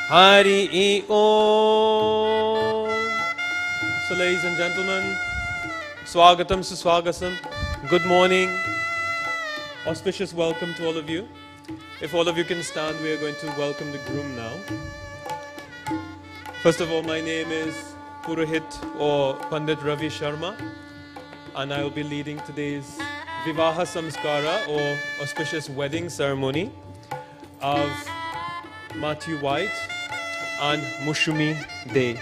Hari Om. So ladies and gentlemen, Swagatam Suswagasam, good morning. Auspicious welcome to all of you. If all of you can stand, we are going to welcome the groom now. First of all, my name is Purohit or Pandit Ravi Sharma, and I will be leading today's Vivaha Samskara or auspicious wedding ceremony of Matthew White and Mousume Day.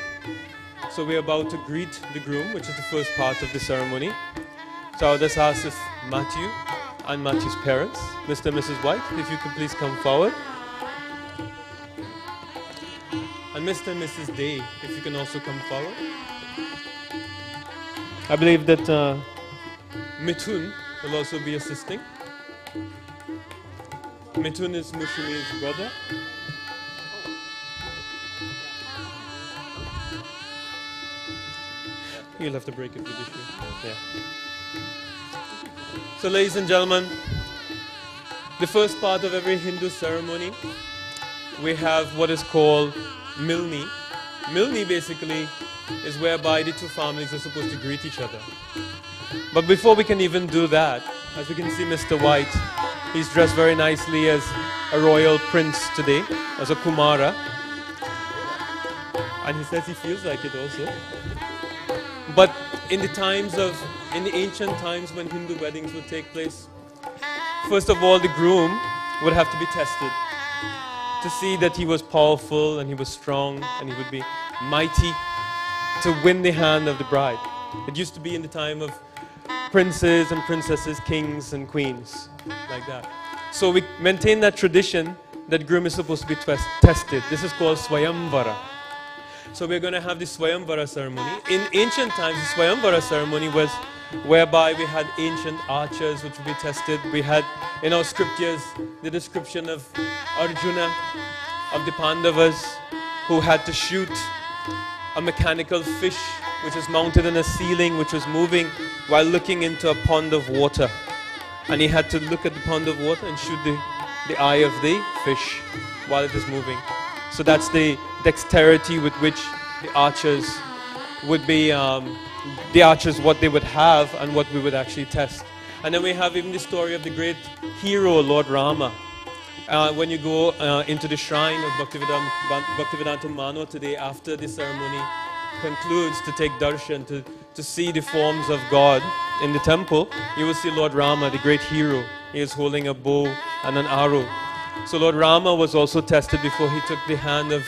So we're about to greet the groom, which is the first part of the ceremony. So I'll just ask if Matthew and Matthew's parents, Mr. and Mrs. White, if you could please come forward. And Mr. and Mrs. Day, if you can also come forward. I believe that Mithun will also be assisting. Mithun is Mousume's brother. You'll have to break it with the shoe. Yeah. So ladies and gentlemen, the first part of every Hindu ceremony, we have what is called Milni. Milni basically is whereby the two families are supposed to greet each other. But before we can even do that, as we can see Mr. White, he's dressed very nicely as a royal prince today, as a Kumara. And he says he feels like it also. But in the ancient times when Hindu weddings would take place, first of all, the groom would have to be tested to see that he was powerful and he was strong and he would be mighty to win the hand of the bride. It used to be in the time of princes and princesses, kings and queens, like that. So we maintain that tradition that groom is supposed to be tested. This is called Swayamvara. So we're going to have the Swayamvara ceremony. In ancient times, the Swayamvara ceremony was whereby we had ancient archers which would be tested. We had in our scriptures the description of Arjuna, of the Pandavas, who had to shoot a mechanical fish which was mounted in a ceiling which was moving while looking into a pond of water. And he had to look at the pond of water and shoot the eye of the fish while it is moving. So that's the dexterity with which the archers would be, what they would have and what we would actually test. And then we have even the story of the great hero, Lord Rama. When you go into the shrine of Bhaktivedanta Mano today, after the ceremony concludes, to take darshan, to see the forms of God in the temple, you will see Lord Rama, the great hero. He is holding a bow and an arrow. So Lord Rama was also tested before he took the hand of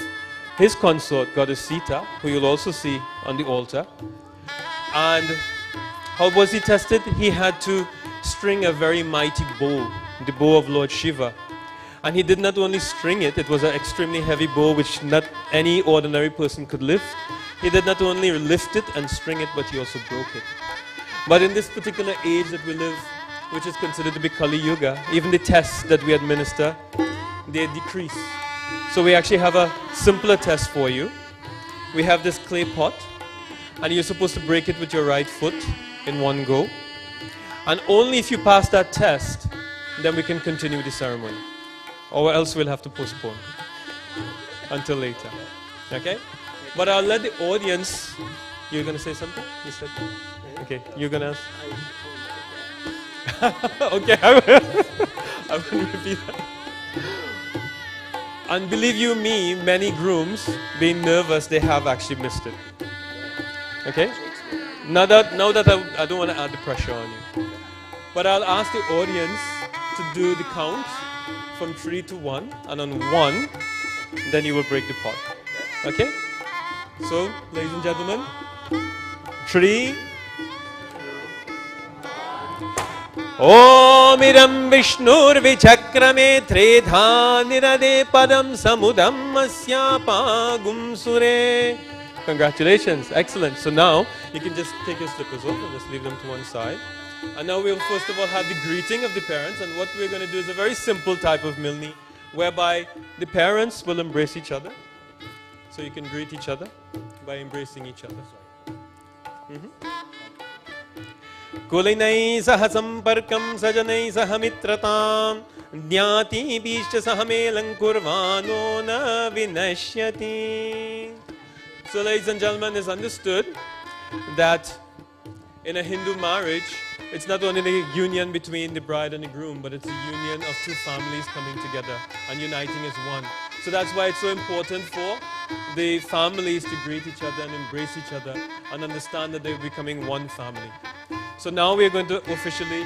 his consort, Goddess Sita, who you'll also see on the altar. And how was he tested? He had to string a very mighty bow, the bow of Lord Shiva. And he did not only string it, it was an extremely heavy bow which not any ordinary person could lift. He did not only lift it and string it, but he also broke it. But in this particular age that we live, which is considered to be Kali Yuga, even the tests that we administer, they decrease. So we actually have a simpler test for you. We have this clay pot, and you're supposed to break it with your right foot in one go. And only if you pass that test, then we can continue the ceremony. Or else we'll have to postpone until later. Okay? But I'll let the audience... You're going to say something? You said? Okay, you're going to ask? Okay, I will repeat that. And believe you me, many grooms, being nervous, they have actually missed it. Okay? Now that I don't want to add the pressure on you. But I'll ask the audience to do the count from 3 to 1. And on 1, then you will break the pot. Okay? So, ladies and gentlemen, 3. Om Idam Vishnur Vichakrame Tredha Nirade Padam Samudam Asya Pagum Sure. Congratulations, excellent. So now you can just take your slippers off and just leave them to one side. And now we'll first of all have the greeting of the parents, and what we're going to do is a very simple type of milni, whereby the parents will embrace each other. So you can greet each other by embracing each other. कुलिनैः सह सम्पर्कं सजनैः सह मित्रतां ज्ञातिभिश्च सह मेलं कुर्वाणो न विनश्यति. So ladies and gentlemen, it's understood that in a Hindu marriage, it's not only the union between the bride and the groom, but it's a union of two families coming together and uniting as one. So that's why it's so important for the families to greet each other and embrace each other and understand that they're becoming one family. So now we're going to officially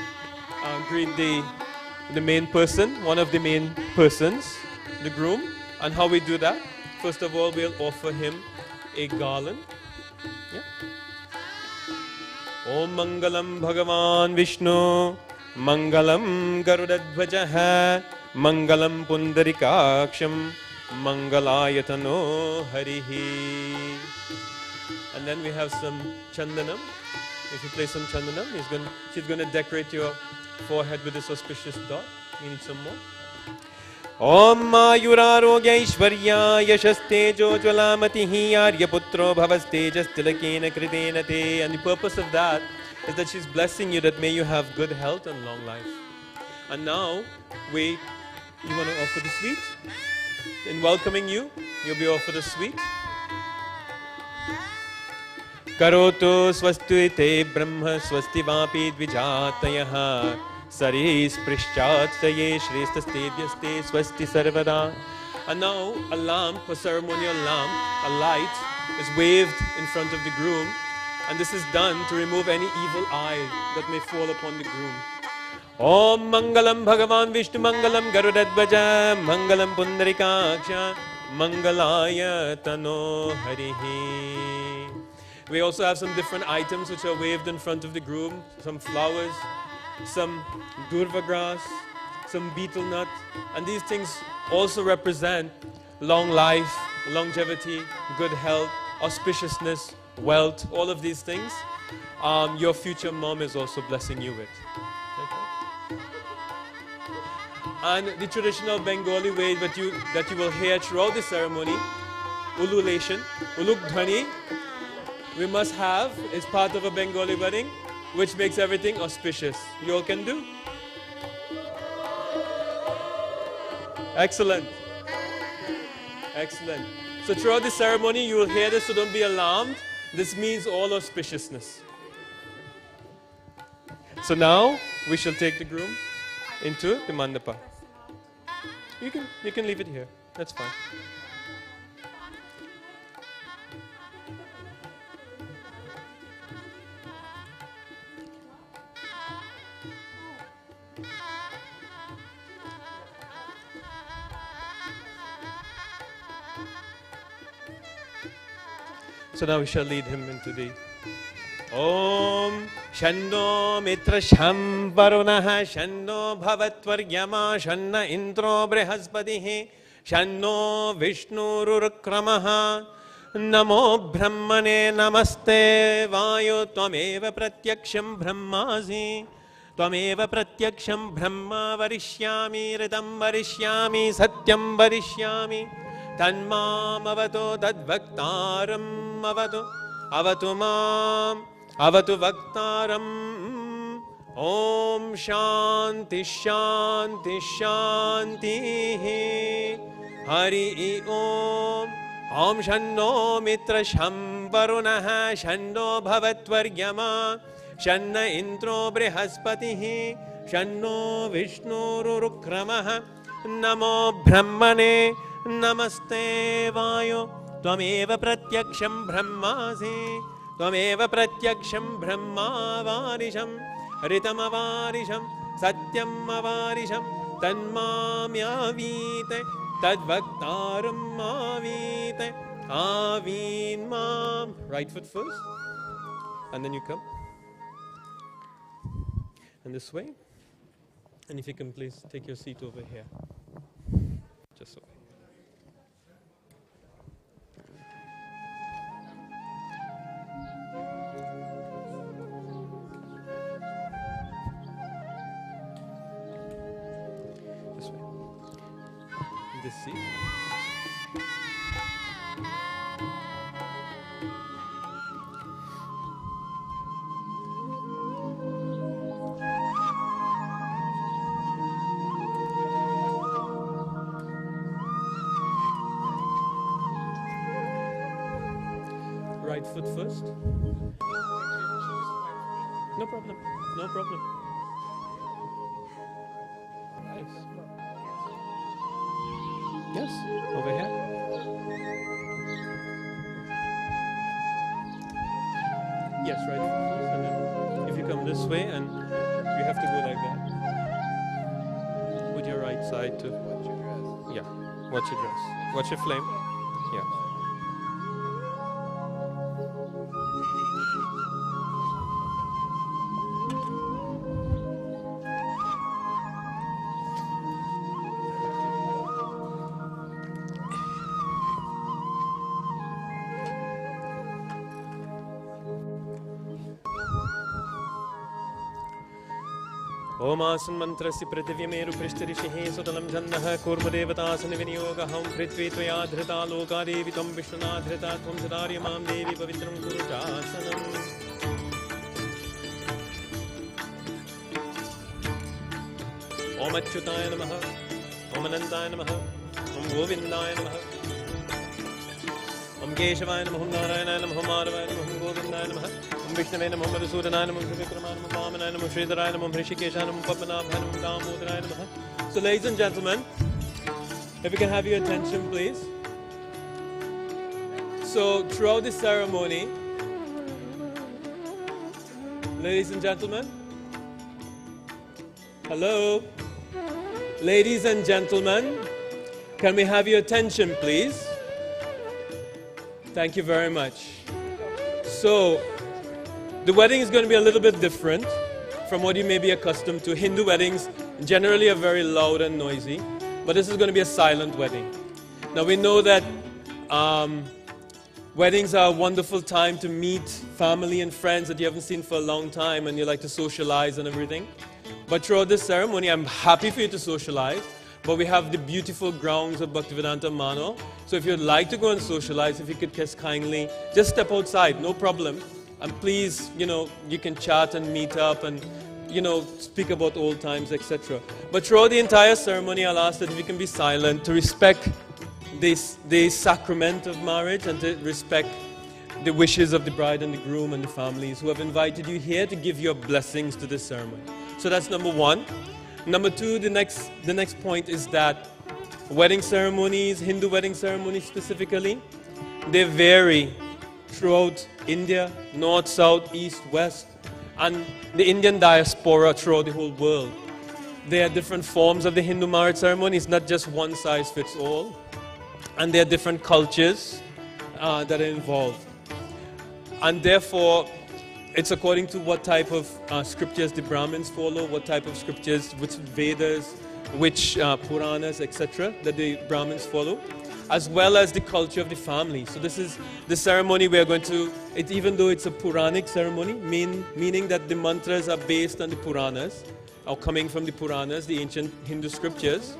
greet the main person, one of the main persons, the groom. And how we do that? First of all, we'll offer him a garland. Yeah. Om Mangalam Bhagavan Vishnu, Mangalam Garudadhvajah, Mangalam Pundarikaksham, Mangalayatano Harihi. And then we have some chandanam. If you place some chandanam, she's going to decorate your forehead with this auspicious dot. You need some more. Om Mayurarogya Ishvarya Yashastejo Jwalamatihi Aryaputro Bhavastejas Tilakena Kritena Te. And the purpose of that is that she's blessing you that may you have good health and long life. And now, you want to offer the sweet? In welcoming you, you'll be offered a sweet. Karoto swastute brahma swasti vapi dvijatayaha saris prishchatsaye shrestastebhyaste swasti sarvada. And now a lamp, a ceremonial lamp, a light is waved in front of the groom, and this is done to remove any evil eye that may fall upon the groom. Om Mangalam Bhagavan Vishnu Mangalam Garudadvaja Mangalam Pundarikaksha Mangalaya Tano Harihi. We also have some different items which are waved in front of the groom. Some flowers, some durva grass, some betel nut. And these things also represent long life, longevity, good health, auspiciousness, wealth, all of these things. Your future mom is also blessing you with. Okay? And the traditional Bengali way that you will hear throughout the ceremony, ululation, uluk dhani, we must have is part of a Bengali wedding, which makes everything auspicious. You all can do? Excellent. Excellent. So throughout the ceremony, you will hear this, so don't be alarmed. This means all auspiciousness. So now, we shall take the groom into the mandapa. You can leave it here. That's fine. So now we shall lead him into the Om Shanno Mitra Sham Varunaha Shanno Bhavatvaryama Shanna Indro Brihaspatihi Shanno Vishnu Rurukramaha Namo Brahmane Namaste Vayu Tvameva Pratyaksham Brahmasi Tvameva Pratyaksham Brahma Varishyami Ritam Varishyami Satyam Varishyami Tanmam Avato Tadvaktaram Avatu Mam Avatu Vaktaram. Om Shanti Shanti Shanti Hari Om. Om Shanno Mitra Sham Varunaha Shanno Bhavatvaryama Shanna Indro Brihaspatihi Shanno Vishnu Rurukramaha Namo Brahmane Namaste Vayo Tvameva Pratyaksham Brahmasi Tvameva Pratyaksham Brahma Varisham Ritam Avarisham Satyam Avarisham Tanmam Yavite Tadvaktaram Avite Avin Mam. Right foot first, and then you come. And this way. And if you can please take your seat over here. Just so. This way. This seat. right foot first? No problem. No problem. Nice. Yes, over here. Yes, right foot first. And then if you come this way, and you have to go like that. With your right side too. Watch your dress. Yeah. Watch your dress. Watch your flame. Yeah. ओमासन मंत्रस्य पृथिव्यमेरु पृष्ठऋषिः सुतलं जन्नः कूर्मदेवतासन विनियोगः हम पृथ्वी त्वया धृता लोका देवी त्वं विष्णुना धृता त्वं सदार्य मां देवी पवित्रं कुरु चासनम् ओम अच्युताय नमः ओम अनन्ताय नमः ओम गोविन्दाय नमः ओम केशवाय नमः ओम नारायणाय नमः ओम माधवाय नमः ओम गोविन्दाय नमः ओम विष्णवे नमः ओम मधुसूदनाय नमः ओम त्रिविक्रमाय नमः वामनाय नमः श्रीधराय नमः ओम ऋषिकेशाय नमः पद्मनाभाय नमः दामोदराय नमः. So ladies and gentlemen, if you can have your attention please. So throughout this ceremony, ladies and gentlemen, hello, ladies and gentlemen, can we have your attention please? Thank you very much. So, the wedding is going to be a little bit different from what you may be accustomed to. Hindu weddings generally are very loud and noisy, but this is going to be a silent wedding. Now we know that weddings are a wonderful time to meet family and friends that you haven't seen for a long time and you like to socialize and everything. But throughout this ceremony, I'm happy for you to socialize. But we have the beautiful grounds of Bhaktivedanta Mano. So if you'd like to go and socialize, if you could just kindly, just step outside, no problem. And please, you can chat and meet up and, speak about old times, etc. But throughout the entire ceremony, I'll ask that we can be silent to respect the sacrament of marriage and to respect the wishes of the bride and the groom and the families who have invited you here to give your blessings to this ceremony. So that's number one. Number two, the next point is that wedding ceremonies, Hindu wedding ceremonies specifically, they vary throughout India, north, south, east, west, and the Indian diaspora throughout the whole world. There are different forms of the Hindu marriage ceremony. It's not just one size fits all. And there are different cultures that are involved. And therefore, it's according to what type of scriptures the Brahmins follow, what type of scriptures, which Vedas, which Puranas, etc. that the Brahmins follow, as well as the culture of the family. So this is the ceremony we are going to, even though it's a Puranic ceremony, meaning that the mantras are based on the Puranas, or coming from the Puranas, the ancient Hindu scriptures,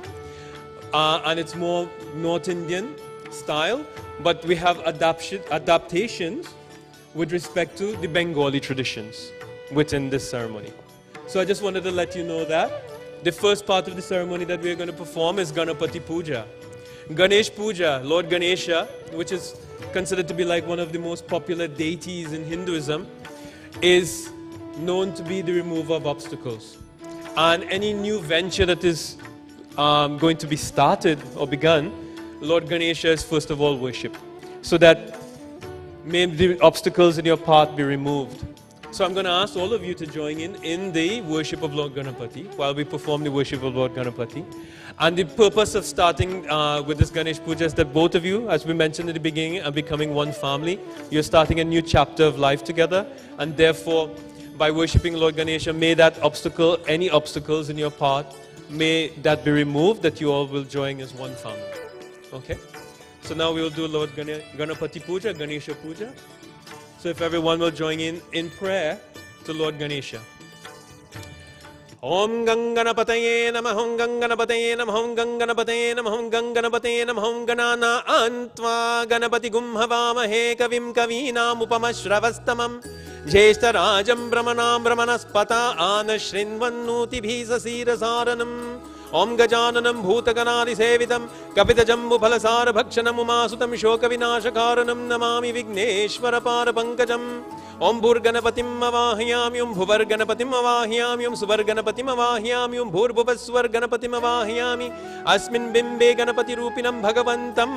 and it's more North Indian style, but we have adaptations with respect to the Bengali traditions within this ceremony. So I just wanted to let you know that. The first part of the ceremony that we are going to perform is Ganapati Puja. Ganesh Puja, Lord Ganesha, which is considered to be like one of the most popular deities in Hinduism, is known to be the remover of obstacles. And any new venture that is going to be started or begun, Lord Ganesha is first of all worshipped, so that may the obstacles in your path be removed. So I'm going to ask all of you to join in the worship of Lord Ganapati while we perform the worship of Lord Ganapati. And the purpose of starting with this Ganesh Puja is that both of you, as we mentioned at the beginning, are becoming one family. You're starting a new chapter of life together, and therefore, by worshipping Lord Ganesha, may that obstacle, any obstacles in your path, may that be removed, that you all will join as one family. Okay? So now we will do Lord Ganapati Puja, Ganesha Puja. So if everyone will join in prayer to Lord Ganesha. Om Ganganapataye Namah Om Ganganapataye Namah Om Ganganapataye Namah Om Ganganapataye Namah Om Ganana Antva Ganapati Gumhavamahe Kavim Kavinam Upamashravastamam Jeshtarajam Brahmanam Brahmanaspata Anashrinvannuti Bhisasirasaranam Om Gajananam Bhutaganadi Sevitam Kapitajambufalasaara Bhakshanam Umasutam Shokavinashakaranam Namami Vigneshwara Parapankajam Om Bhurganapatim Avahiyami Om Bhuvarganapatim Avahiyami Om Suvarganapatim Avahiyami Om Bhurbhuvaswar Ganapatim Avahiyami Asmin Bimbe Ganapati Rupinam Bhagavantam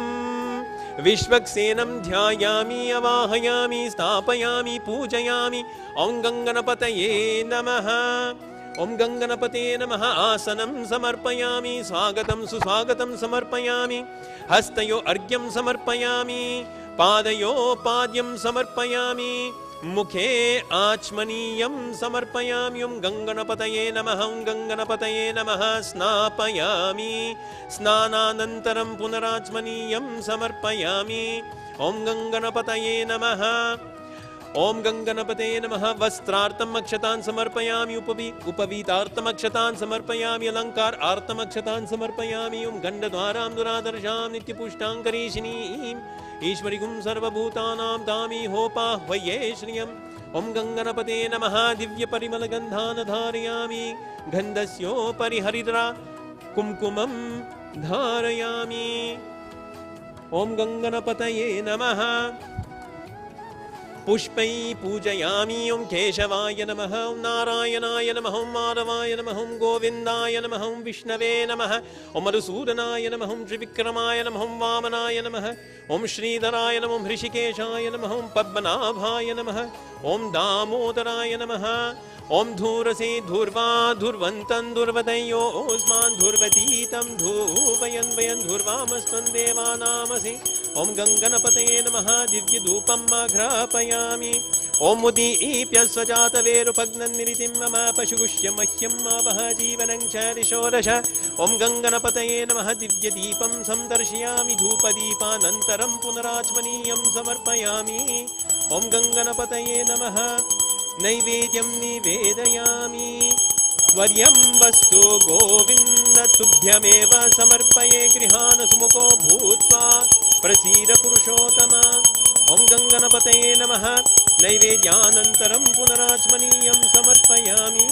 Vishvaksenam Dhyayami Avahayami Stapayami Pujayami Om Ganganapataye Namaha Om Ganganapate Namaha Asanam Samarpayami Swagatam Suswagatam Samarpayami Hastayo Argyam Samarpayami Padayo Padyam Samarpayami Mukhe Achmaniyam Samarpayami Om Ganganapataye Namaha Om Ganganapataye Namaha Snapayami Snananantaram Punarachmaniyam Samarpayami Om Ganganapataye Namaha Om Ganganapate Namaha Vastrartam Akshatan Samarpayami Upavitartam Akshatan Samarpayami Alankar Artam Akshatan Samarpayami Om Gandadwaram Duradarsham Nityapushtangkarishini Ishvarigum Sarvabhutanam Dami Hopa Vaye Shriyam Om Ganganapate Namaha Divya Parimala Gandhana Dharayami Gandasyo Pariharidra Kumkumam Dharayami Om Ganganapataye Namaha Pushpai Pujayami Om Keshavaya Namaha Om Narayanaya Namaha Om Madhavaya Namaha Om Govindaya Namaha Om Vishnave Namaha Om Madhusudanaya Namaha Om Trivikramaya Namaha Om Vamanaya Namaha Om Sridharaya Namaha Om Hrishikeshaya Namaha Om Padmanabhaya Namaha Om Damodaraya Namaha Om Dhurase Dhurva Dhurvantan Dhurvadayo Osman Dhurvatitam Dhuvayan Vayan Dhurvamastan Devanamasi Om Ganganapataye Namaha Divya Dhupam Aghrapayami Om Mudi Ipya Svajata Verupagnan Niritim Mama Pashugushya Mahyam Avaha Jivanang Charishodasha Om Ganganapataye Namaha Divya Deepam Samdarshiyami Dhupadipanantaram Punarachmaniyam Samarpayami Om Ganganapataye Namaha Naivedyam Nivedayami Swaryam Vastu Govinda Tubhyameva Samarpaye Grihana Sumuko Bhutva Prasira Purushottama Om Ganganapataye Namaha Naivedyanantaram Punarachmaniyam Samarpayami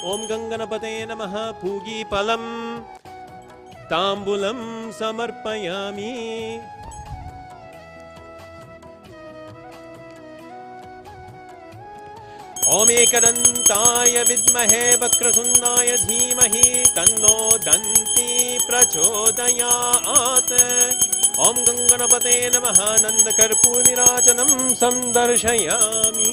Om Ganganapataye Namaha Pugi Palam Tambulam Samarpayami Om Ekadantaya Vidmahe Vakrasundaya Dhimahi Tanno Danti Prachodayat Om Ganganapate Namaha Nandakarpurnirajanam Samdarshayami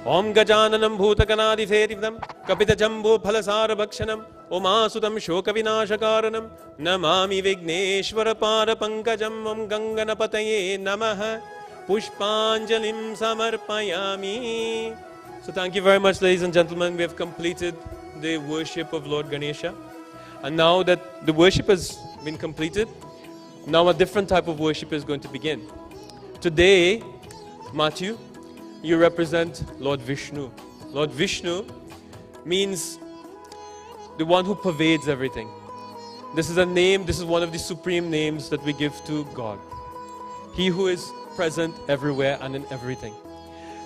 Om Gajananam Bhutaganadi Sevitam Kapita Jambu Phalasara Bhakshanam Umasutam Shokavinashakaranam Namami Vigneshwara Parapankajam Om Ganganapataye Namaha Pushpanjalim Samarpayami. So thank you very much, ladies and gentlemen. We have completed the worship of Lord Ganesha. And now that the worship has been completed, now a different type of worship is going to begin. Today, Matthew, you represent Lord Vishnu. Lord Vishnu means the one who pervades everything. This is a name, this is one of the supreme names that we give to God. He who is present everywhere and in everything.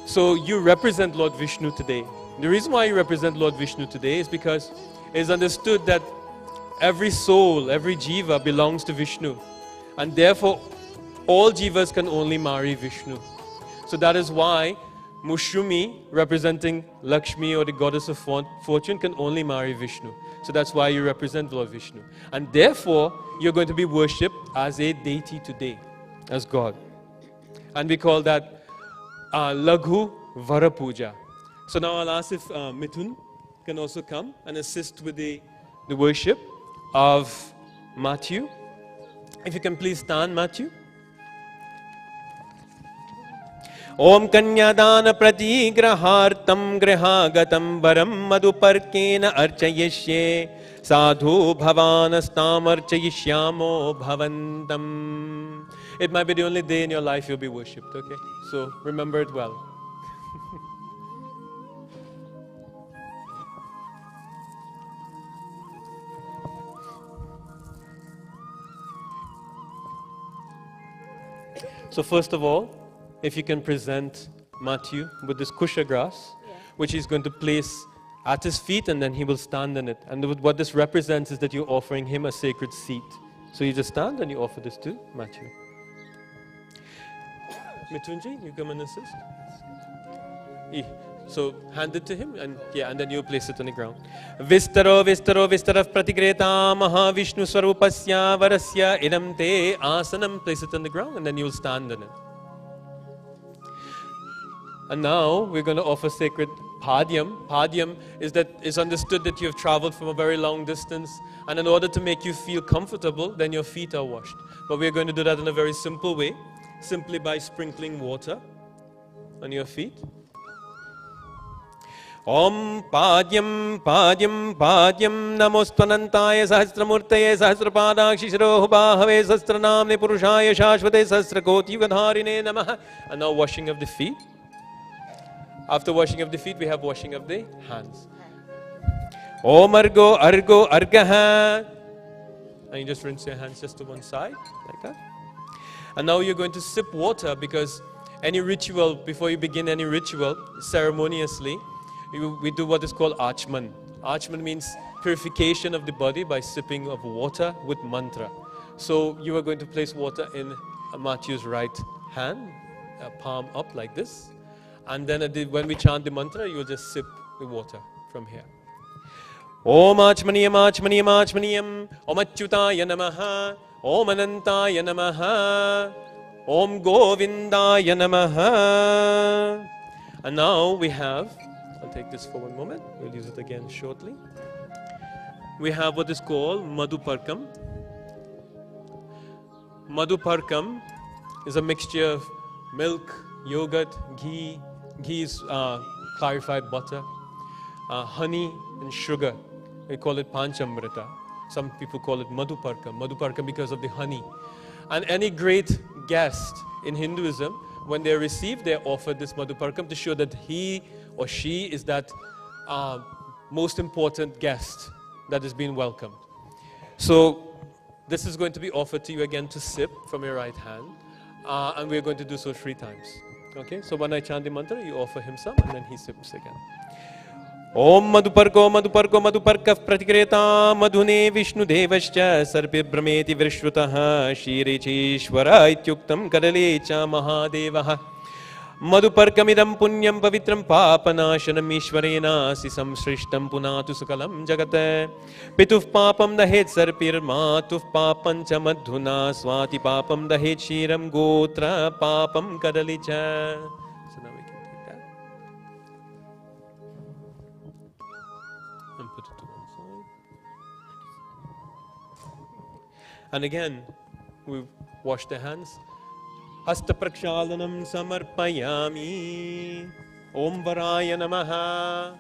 So you represent Lord Vishnu today. The reason why you represent Lord Vishnu today is because it is understood that every soul, every jiva belongs to Vishnu. And therefore, all jivas can only marry Vishnu. So that is why Mousume, representing Lakshmi or the goddess of fortune, can only marry Vishnu. So that's why you represent Lord Vishnu. And therefore, you're going to be worshipped as a deity today, as God. And we call that Laghu Vara Puja. So now I'll ask if Mithun can also come and assist with the worship of Matthew. If you can please stand, Matthew. Om Kanyadaan Pratigrahartam Grihagatam Varam Madhuparkena Archayishye Sadhu Bhavanastam Archayishyamo Bhavantam. It might be the only day in your life you'll be worshipped, okay? So remember it well. So first of all, if you can present Matthew with this kusha grass, which he's going to place at his feet, and then he will stand on it. And what this represents is that you're offering him a sacred seat. So you just stand and you offer this to Matthew. Mithunji, you come and assist. So hand it to him, and then you place it on the ground. Vistaro pratigreta Mahavishnu Swarupasya Varasya Idam Te Asanam. Place it on the ground, and then you will stand on it. And now we're going to offer sacred Padyam. Padyam is understood that you have traveled from a very long distance, and in order to make you feel comfortable, then your feet are washed. But we're going to do that in a very simple way, simply by sprinkling water on your feet. Om Padyam Padyam Padyam Namostvanantaya Sahasramurtaye Sahasrapadakshi Shirohubahave Sahasranamne Purushaya Shashvate Sahasrakoti Yugadharine Namaha. And now washing of the feet. After washing of the feet, we have washing of the hands. Om Argo Argo Argaha. And you just rinse your hands just to one side, like that. And now you're going to sip water, because any ritual, before you begin any ritual, ceremoniously, we do what is called Achman. Achman means purification of the body by sipping of water with mantra. So you are going to place water in Matthew's right hand, palm up like this. And then when we chant the mantra, you will just sip the water from here. Om Achmaniyam Achmaniyam Achmaniyam Om Achyutaya Namaha Om Anantaya Namaha Om Govindaya Namaha. And now we have, I'll take this for one moment, we'll use it again shortly. We have what is called Madhuparkam. Madhuparkam is a mixture of milk, yogurt, ghee is clarified butter, honey and sugar. We call it Panchamrita. Some people call it Madhuparkam. Madhuparkam because of the honey. And any great guest in Hinduism, when they're received, they're offered this Madhuparkam to show that he or she is that most important guest that is being welcomed. So this is going to be offered to you again to sip from your right hand. And we're going to do so 3 times. Okay, so when I chant the mantra, you offer him some, and then he sips again. Om Madhuparko Madhuparko Madhuparkaf Pratikreta Madhune Vishnu Devascha Sarpi Brahmeti Vrishvataha Shirechishwara Ityuktam Kadalecha Mahadevaha Madhuparkamidam Punyam Pavitram Papanashanam Ishvarena Sisam Srishtam Punatu Sukalam Jagate Pituf Papam Dahet Sarpir Matuf Papancha Madhuna Swati Papam Dahet Shiram Gotra Papam Kadalicha. So now we can take that and put it to one side. And again, we wash the hands. Hasta prakshalanam samarpayami. Om Varaya Namaha.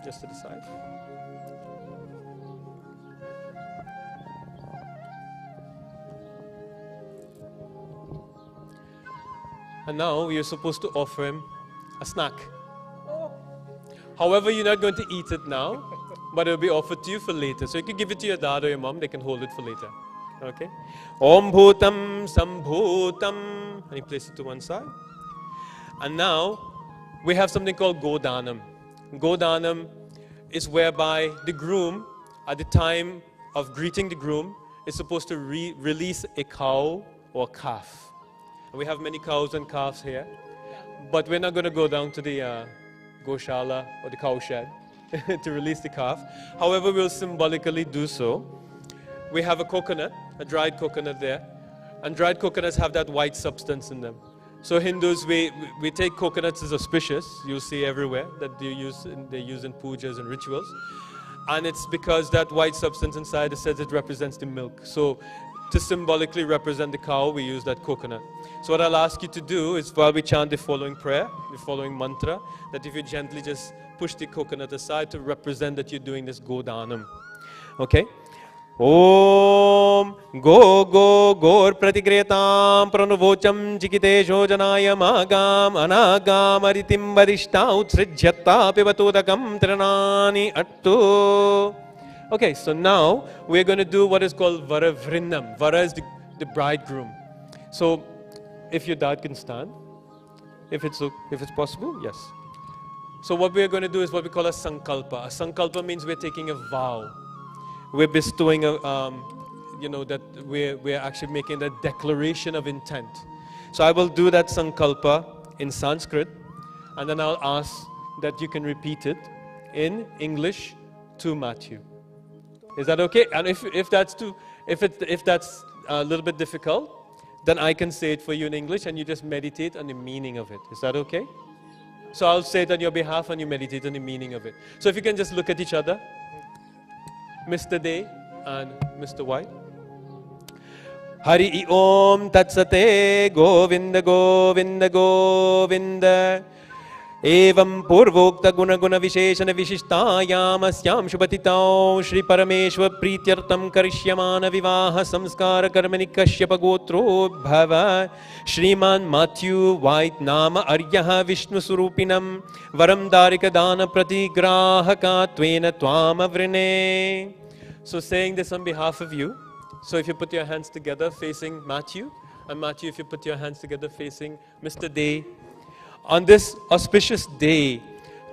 Just to the side. And now we are supposed to offer him a snack. However, you're not going to eat it now, but it will be offered to you for later. So you can give it to your dad or your mom, they can hold it for later. Okay? Om Bhutam Sambhutam. And you place it to one side. And now we have something called Godanam. Godanam is whereby the groom, at the time of greeting the groom, is supposed to release a cow or calf. And we have many cows and calves here. But we're not going to go down to the Goshala or the cow shed to release the calf. However, we'll symbolically do so. We have a coconut, a dried coconut there. And dried coconuts have that white substance in them. So Hindus, we take coconuts as auspicious. You'll see everywhere that they use in pujas and rituals. And it's because that white substance inside, it says it represents the milk. So to symbolically represent the cow, we use that coconut. So what I'll ask you to do is, while we chant the following prayer, the following mantra, that if you gently just push the coconut aside to represent that you're doing this Godanam. Okay? Om Go Go Gor Pratigretam Pranuvocham Chikitesho Janayam Agam Anagam Aritim Varishta Utsrijyata Pivatodakam Tranani Attu. Okay, so now we're going to do what is called Vara Vrinnam. Vara is the bridegroom. So if your dad can stand, if it's possible, yes. So what we are going to do is what we call a sankalpa. A sankalpa means we're taking a vow. We're bestowing a, that we're actually making a declaration of intent. So I will do that sankalpa in Sanskrit, and then I'll ask that you can repeat it in English to Matthew. Is that okay? And if that's a little bit difficult, then I can say it for you in English, and you just meditate on the meaning of it. Is that okay? So I'll say it on your behalf, and you meditate on the meaning of it. So if you can just look at each other, Mr. Day and Mr. White. Hari Om Tatsate Govinda Govinda Govinda Evam Purvokta Guna Guna Visheshana Vishishtayam Asyam Shubhatitao Shri Parameshwar Prityartam Karishyamana Vivaha Samskara Karmani Kashyapa Gotro Bhava Shriman Matthew White Nama Aryaha Vishnu Surupinam Varam Darika Dana Pratigrahaka Tvena Twama Vrine. So saying this on behalf of you. So if you put your hands together facing Matthew, and Matthew if you put your hands together facing Mr. Day. On this auspicious day,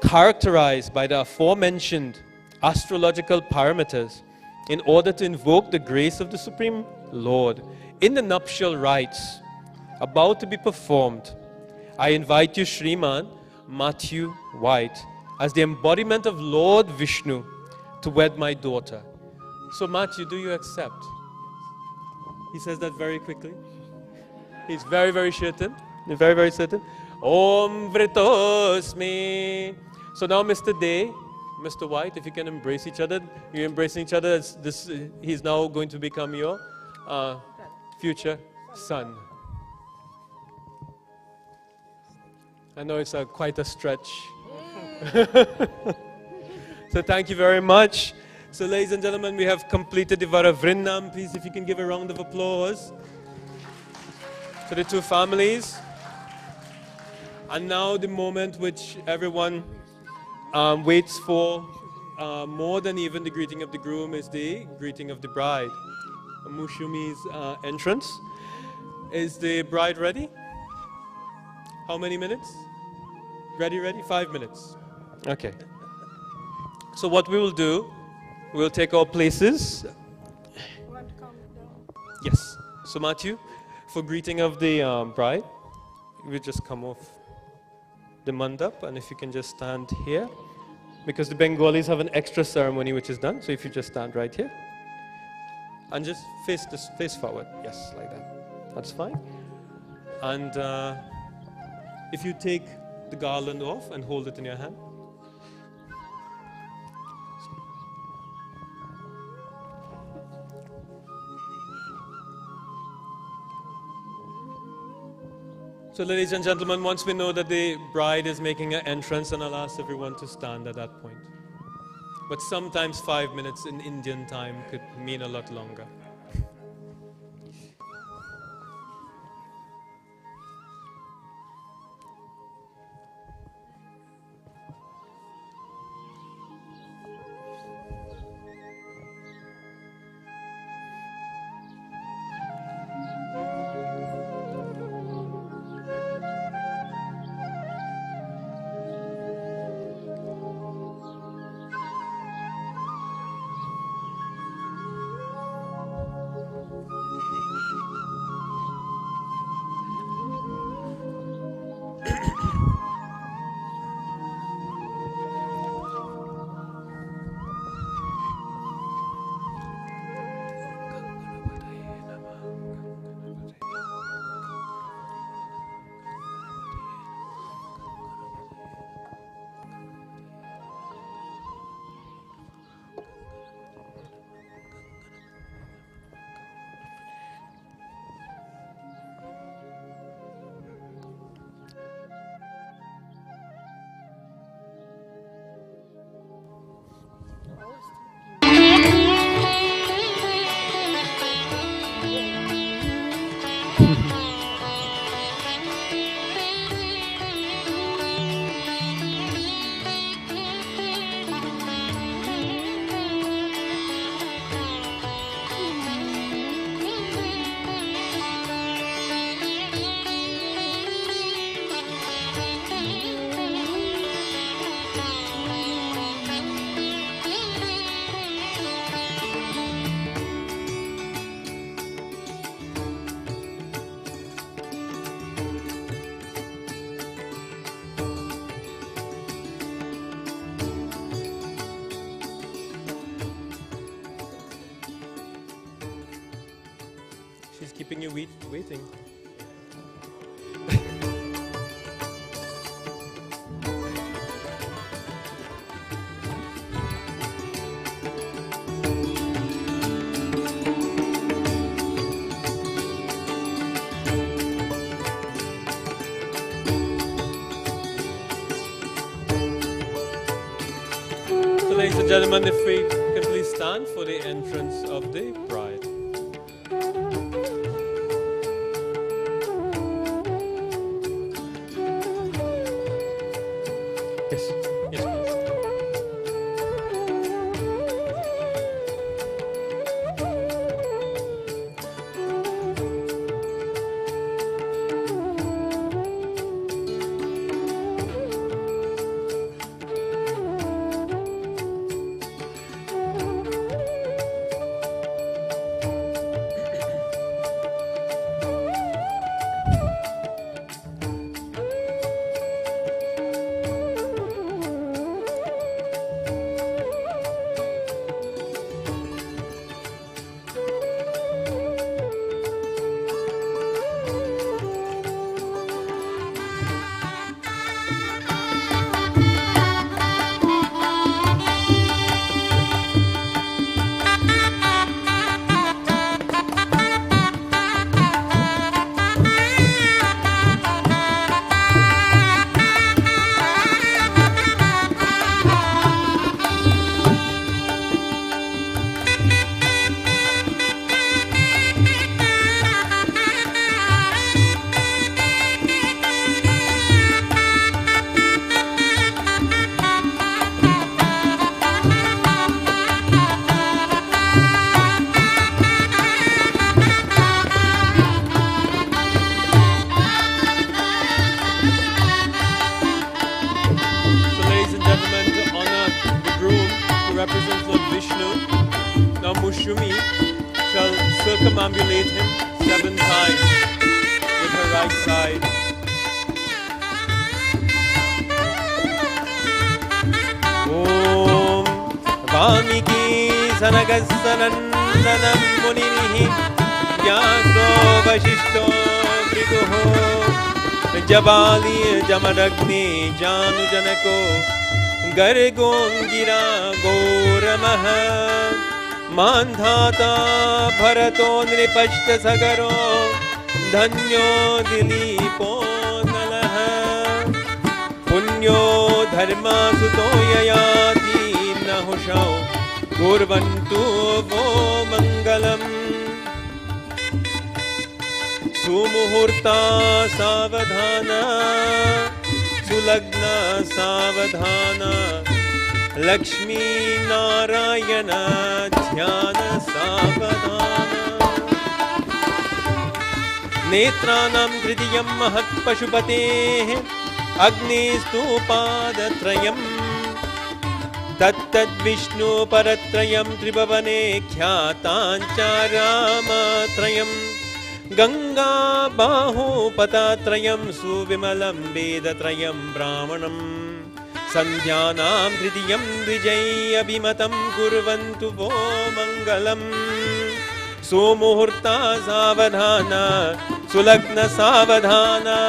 characterized by the aforementioned astrological parameters, in order to invoke the grace of the Supreme Lord, in the nuptial rites about to be performed, I invite you, Shriman Matthew White, as the embodiment of Lord Vishnu, to wed my daughter. So Matthew, do you accept? He says that very quickly. He's very, very certain. Very, very certain. Om Vritosmi. So now Mr. Day, Mr. White, if you can embrace each other, you're embracing each other. He's now going to become your future son. I know it's quite a stretch. So thank you very much. So ladies and gentlemen, we have completed the Varavrindam. Please, if you can give a round of applause to the two families. And now the moment which everyone waits for, more than even the greeting of the groom, is the greeting of the bride. Mousume's entrance. Is the bride ready? How many minutes? Ready? 5 minutes. Okay. So what we will do, we'll take our places. Yes. So Matthew, for greeting of the bride, we'll just come off the mandap, and if you can just stand here, because the Bengalis have an extra ceremony which is done. So if you just stand right here, and just face forward. Yes, like that. That's fine. And if you take the garland off and hold it in your hand. So ladies and gentlemen, once we know that the bride is making an entrance, and I'll ask everyone to stand at that point. But sometimes 5 minutes in Indian time could mean a lot longer. keeping you waiting. Ladies and gentlemen, if we can please stand for the entrance of the bride. Yes, yes, please. Now Mousume shall circumambulate him 7 times with her right side. Om Vamiki Sanagassanandanam Munimihi Vyaso Vashishto Vriguho Jabali Jamadagni Janu Janako Gargom Gira Goramaha Mandhata Bharato Nripashta Sagaro Dhanyo Dilipo Nalaha Punyo Dharma Suto Yayati Nahushao Kurvantu Vo Mangalam Sumuhurta Savadhana Sulagna Savadhana Lakshmi Narayana Dhyana Savadhana Netranam Dridiyam Mahat Pashupate Agni Stupadatrayam Tattad Vishnu Paratrayam Tribhavane Khyatancharamatrayam Ganga Bahu Patatrayam Suvimalam Vedatrayam Brahmanam Sandhyanam Dridiyam Dvijay Abhimatam Kurvantu Vo Mangalam Sumuhurta Savadhana Sulagna Savadhana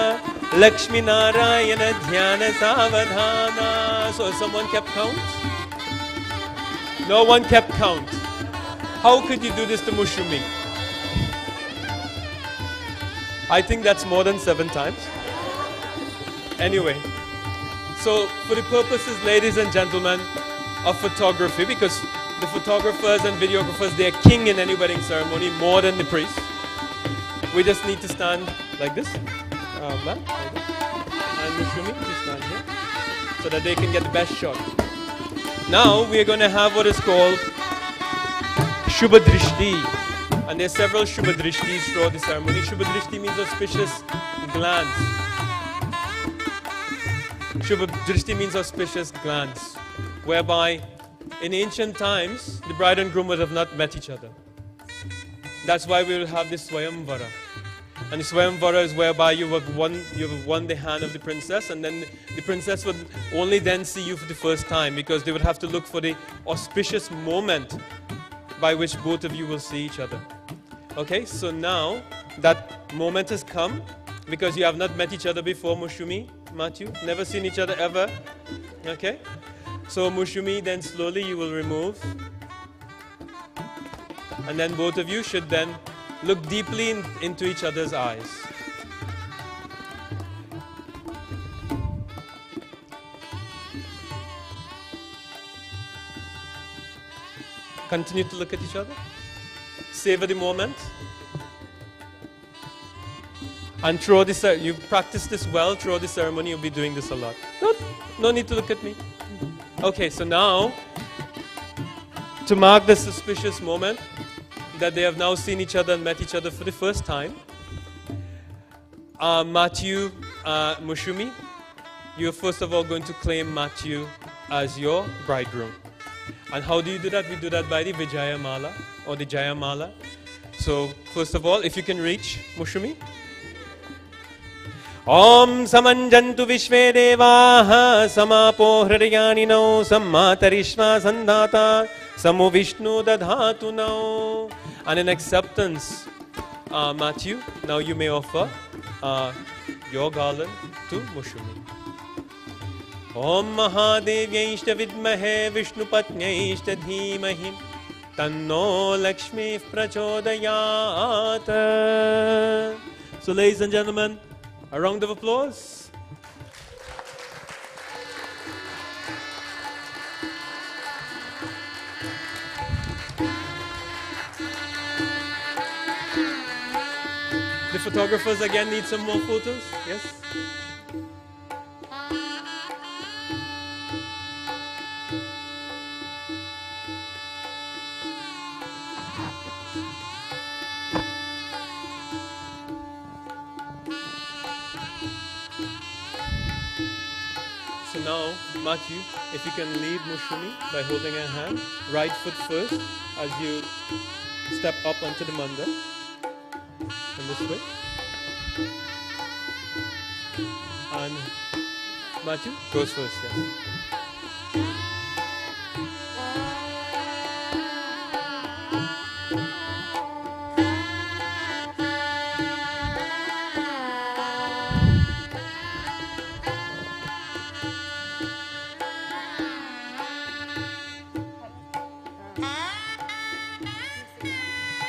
Lakshmi Narayana Dhyana Savadhana. So someone kept count? No one kept count. How could you do this to Mousume? I think that's more than 7 times. Anyway, so for the purposes, ladies and gentlemen, of photography, because the photographers and videographers, they are king in any wedding ceremony more than the priest. We just need to stand like this. Like this. And Mousume, you stand here so that they can get the best shot. Now we are going to have what is called Shubha Drishti. And there are several Shubha Drishtis throughout the ceremony. Shubha Drishti means auspicious glance. Shubha Drishti means auspicious glance, whereby in ancient times, the bride and groom would have not met each other. That's why we will have this Swayamvara. And the Swayamvara is whereby you have won the hand of the princess, and then the princess would only then see you for the first time, because they would have to look for the auspicious moment by which both of you will see each other. Okay, so now that moment has come because you have not met each other before, Mousume, Matthew, never seen each other ever. Okay, so Mousume, then slowly you will remove, and then both of you should then look deeply into each other's eyes. Continue to look at each other. Savor the moment. And throughout this, you practice this well throughout the ceremony. You'll be doing this a lot. No need to look at me. Okay, so now, to mark this auspicious moment that they have now seen each other and met each other for the first time, Matthew, Mousume, you're first of all going to claim Matthew as your bridegroom. And how do you do that? We do that by the Vijaya Mala or the Jaya Mala. So first of all, if you can reach, Mousume. Om samanjantu vishve devaha samapo hridayanino sammatarishva sandhata samo vishnu dadhatu now. And in acceptance, Matthew, now you may offer your garland to Mousume. Om Mahadevyayishta vidmahe Vishnupatnyayishta dhimahi Tanno Lakshmi prachodayat. So ladies and gentlemen, a round of applause. The photographers again need some more photos. Yes? So now, Matthew, if you can lead Mousume by holding her hand, right foot first as you step up onto the manda. And this way. And Matthew goes first, yes.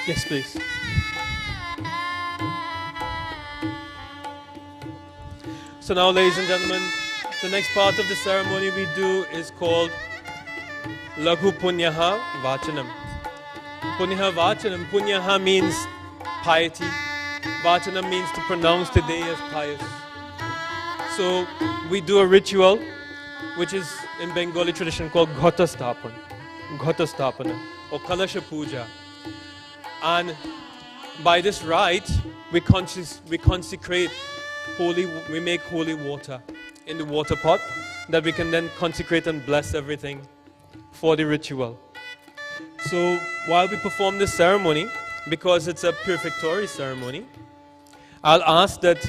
Yes, please. So now, ladies and gentlemen, the next part of the ceremony we do is called Laghu Punyaha Vachanam. Punyaha Vachanam. Punyaha means piety. Vachanam means to pronounce the day as pious. So we do a ritual which is in Bengali tradition called Ghotastapana or Kalasha Puja. And by this rite, we consecrate we make holy water in the water pot that we can then consecrate and bless everything for the ritual. So while we perform this ceremony, because it's a purificatory ceremony, I'll ask that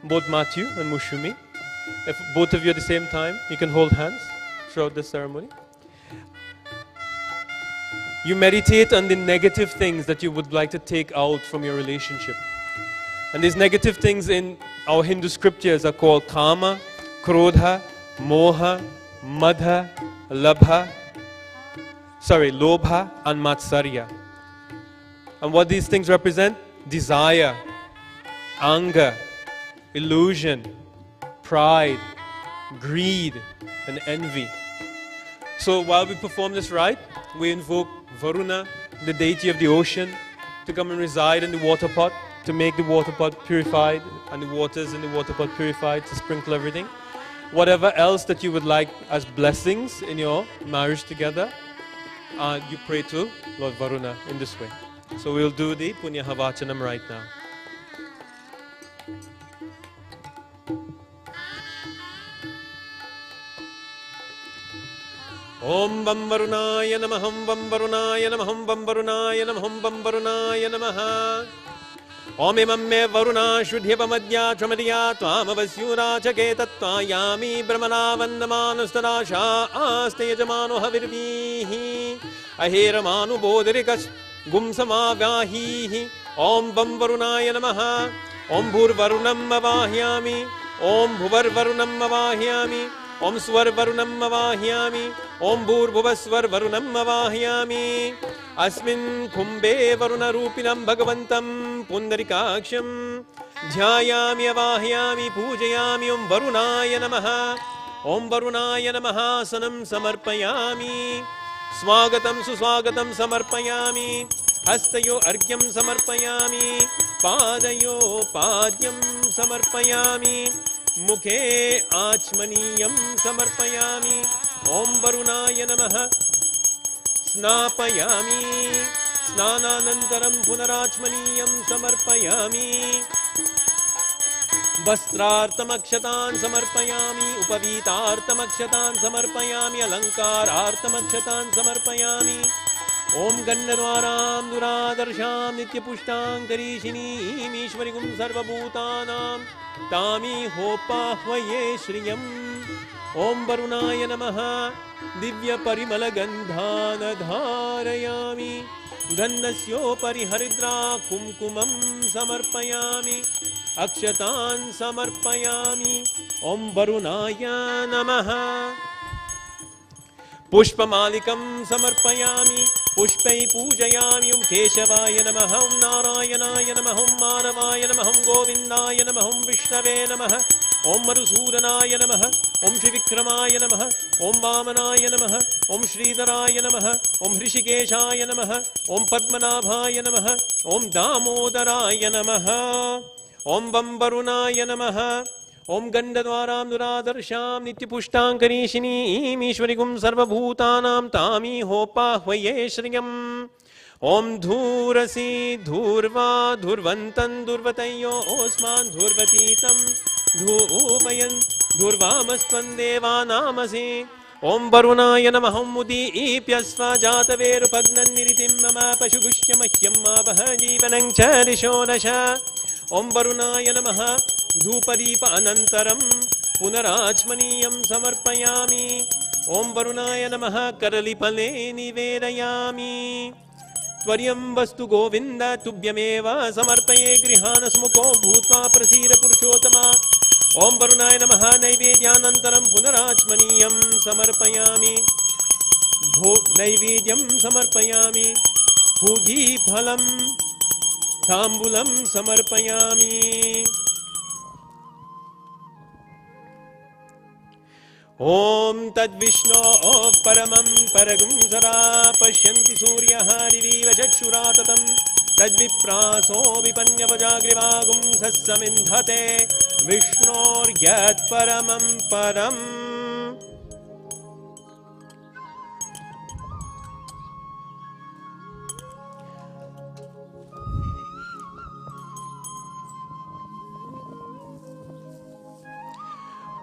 both Matthew and Mousume, if both of you at the same time, you can hold hands throughout the ceremony. You meditate on the negative things that you would like to take out from your relationship. And these negative things in our Hindu scriptures are called Kama, Krodha, Moha, Madha, Lobha, and Matsarya. And what these things represent? Desire, anger, illusion, pride, greed, and envy. So while we perform this rite, we invoke Varuna, the deity of the ocean, to come and reside in the water pot, to make the water pot purified and the waters in the water pot purified, to sprinkle everything. Whatever else that you would like as blessings in your marriage together, you pray to Lord Varuna in this way. So we'll do the Punyaha Vachanam right now. Om Vam Varunaya Namah, Om Vam Varunaya Namah, Om Vam Varunaya Namah, Om Vam Varunaya Namah. Om Imam Me Varuna Shudhya Madhya Tramadya Tvam Avasyura Chake Tattva Yami Brahmana Vandamanustarasha Aste Yajamano Havirvihi Ahira Manu Bodhirikas Gum samavyahihi. Om Vam Varunaya Namaha. Om Bhurvarunam Avahyami. Om Bhuvarvarunam Avahyami. Om Swarvarunam Avahyami. Om Bhurvuvaswar Varunam Avahyami. Asmin Kumbhe Varuna Rupinam Bhagavantam Pundarikaksham Dhyayami Avahyami Pujayami Om Varunaya Namaha. Om Varunaya Namaha Sanam Samarpayami. Swagatam Suswagatam Samarpayami. Hastayo Argyam Samarpayami. Padayo Padyam Samarpayami. Mukhe Achmaniyam Samarpayami. Om Varunaya Namaha. Snapayami. Snananantaram Punarachmaniyam Samarpayami. Vastrartamakshatan Samarpayami. Upavitartamakshatan Samarpayami. Alankarartamakshatan Samarpayami. Om Gandharvaram Duradarsham Nityapushtam Karishini Ishvarigum Sarvabhutanam Tami Hopahvaye Shriyam. Om Varunaya Namaha. Divya Parimala Gandhana Dharayami. Gandhasyo Pariharidra Kumkumam Samarpayami. Akshatan Samarpayami. Om Varunaya Namaha. Pushpamalikam Samarpayami. Pushpai Pujayami. Om Keshavaya Namaha. Om Narayanaya Namaha. Om Madhavaya Namaha. Om Govindaya Namaha. Om Vishnave Namaha. Om Madhusudanaya Namaha. Om Shri Vikramaya Namaha. Om Vamanaya Namaha. Om Shridharaya Namaha. Om Hrishikeshaya Namaha. Om Padmanabhaya Namaha. Om Damodaraya Namaha. Om Vambarunaya Namaha. Om Gandadvaram Duradarsham Nityapushtam Karishini Ishvarigum Sarvabhutanam Tami Hopahvaye Shriyam. Om Dhurasi Dhurva Dhurvantan Dhurvatayo Osman Dhurvatitam Dhuvayan Dhurvamastvan Deva Namasi. Om Varunaya Namaha. Om Mudi Ipyasva Jataveru Pagnan Niritim Mama Pashugushya Mahyam Avaha Jivanang Charishonasha. Om Varunaya Namaha. Dhupadipa Anantaram Punarachmaniyam Samarpayami. Om Varunaya Namaha. Karalipale Nivedayami. Tvaryam Vastu Govinda Tubhyameva Samarpaye Grihana Smuko Bhutva Prasira Purushottama. Om Varunaya Namaha. Naivedyanantaram Punarachmaniyam Samarpayami. Naivedyam Samarpayami. Bhugi Phalam Thambulam Samarpayami. Om Tad Vishnu Paramam Paragum Sara Pashyanti Suryaha Diviva Chakshuratatam Tad Vipraso Vipanyavajagrimagum Sassamindhate Vishnor Yat Paramam Param.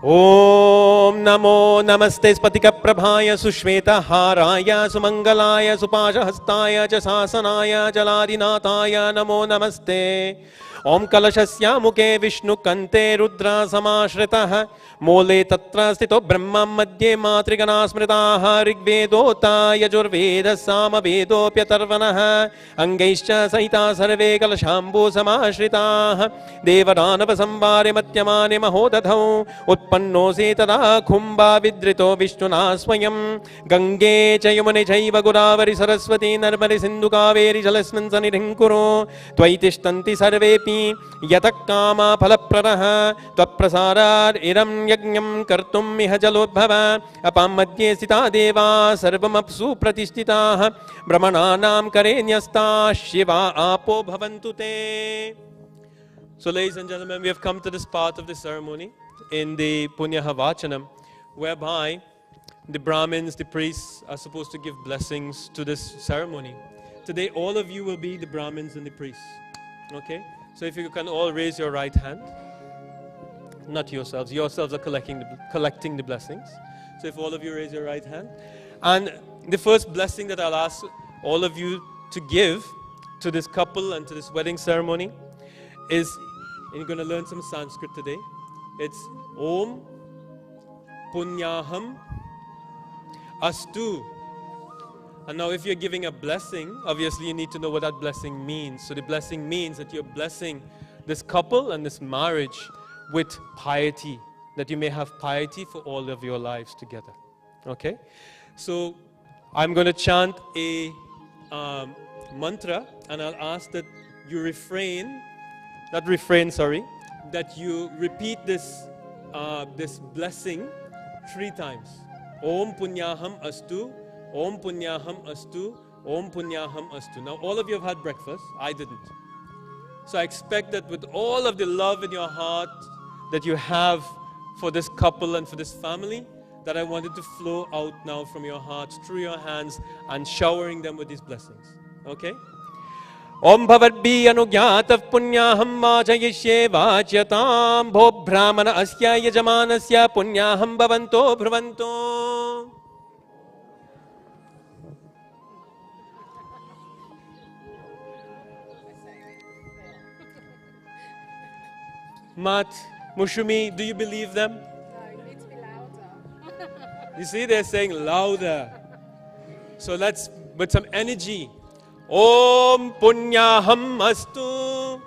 Om Namo Namaste Spatika Prabhaya Sushveta Haraya Sumangalaya Supashahastaya Chasasanaya Jaladinathaya Namo Namaste. Om Kalashasya Mukhe Vishnu Kante Rudra Samashritaha Mole Tatra Stito Brahma Madhye Matrigana Smritaha Rigvedota Yajurveda Samavedo Pyatarvanaha Angaischa Saita Sarve Kalashambu Samashritaha Devadanava Sambhare Matyamane Mahodadhau Utpanno Setada Kumbha Vidrito Vishnuna Swayam Gange Chayumane Chaiva Godavari Saraswati Narmade Sindhu Kaveri Jalasman Sanidhinkuro Tvaitishtanti Sarvepi Yatakama Phalapraraha Tvaprasarad Iram Yajñam Kartum Miha Jalodbhava Apam Madhye Sita Deva Sarvam Apsu Pratishtitaha Brahmananam Karenyasta Shiva Apo Bhavantute. So ladies and gentlemen, we have come to this part of the ceremony in the Punya Havachanam, whereby the Brahmins, the priests, are supposed to give blessings to this ceremony. Today all of you will be the Brahmins and the priests. Okay? So if you can all raise your right hand. Not yourselves. Yourselves are collecting the blessings. So if all of you raise your right hand. And the first blessing that I'll ask all of you to give to this couple and to this wedding ceremony is, and you're going to learn some Sanskrit today. It's Om Punyaham Astu And now if you're giving a blessing, obviously you need to know what that blessing means. So the blessing means that you're blessing this couple and this marriage with piety, that you may have piety for all of your lives together. Okay? So I'm going to chant a mantra, and I'll ask that you that you repeat this blessing 3 times. Om Punyaham Astu, Om Punyaham Astu, Om Punyaham Astu. Now all of you have had breakfast. I didn't. So I expect that with all of the love in your heart that you have for this couple and for this family, that I want it to flow out now from your hearts, through your hands, and showering them with these blessings. Okay? Om bhavadbhi anugyatav punyaham vachayishe vachyatam bho brahmana asya yajamanasya punyaham bhavanto bhravanto. Matt, Mousume, do you believe them? No, you need to be louder. You see, they're saying louder. So let's, with some energy. Om Punyaham Astu.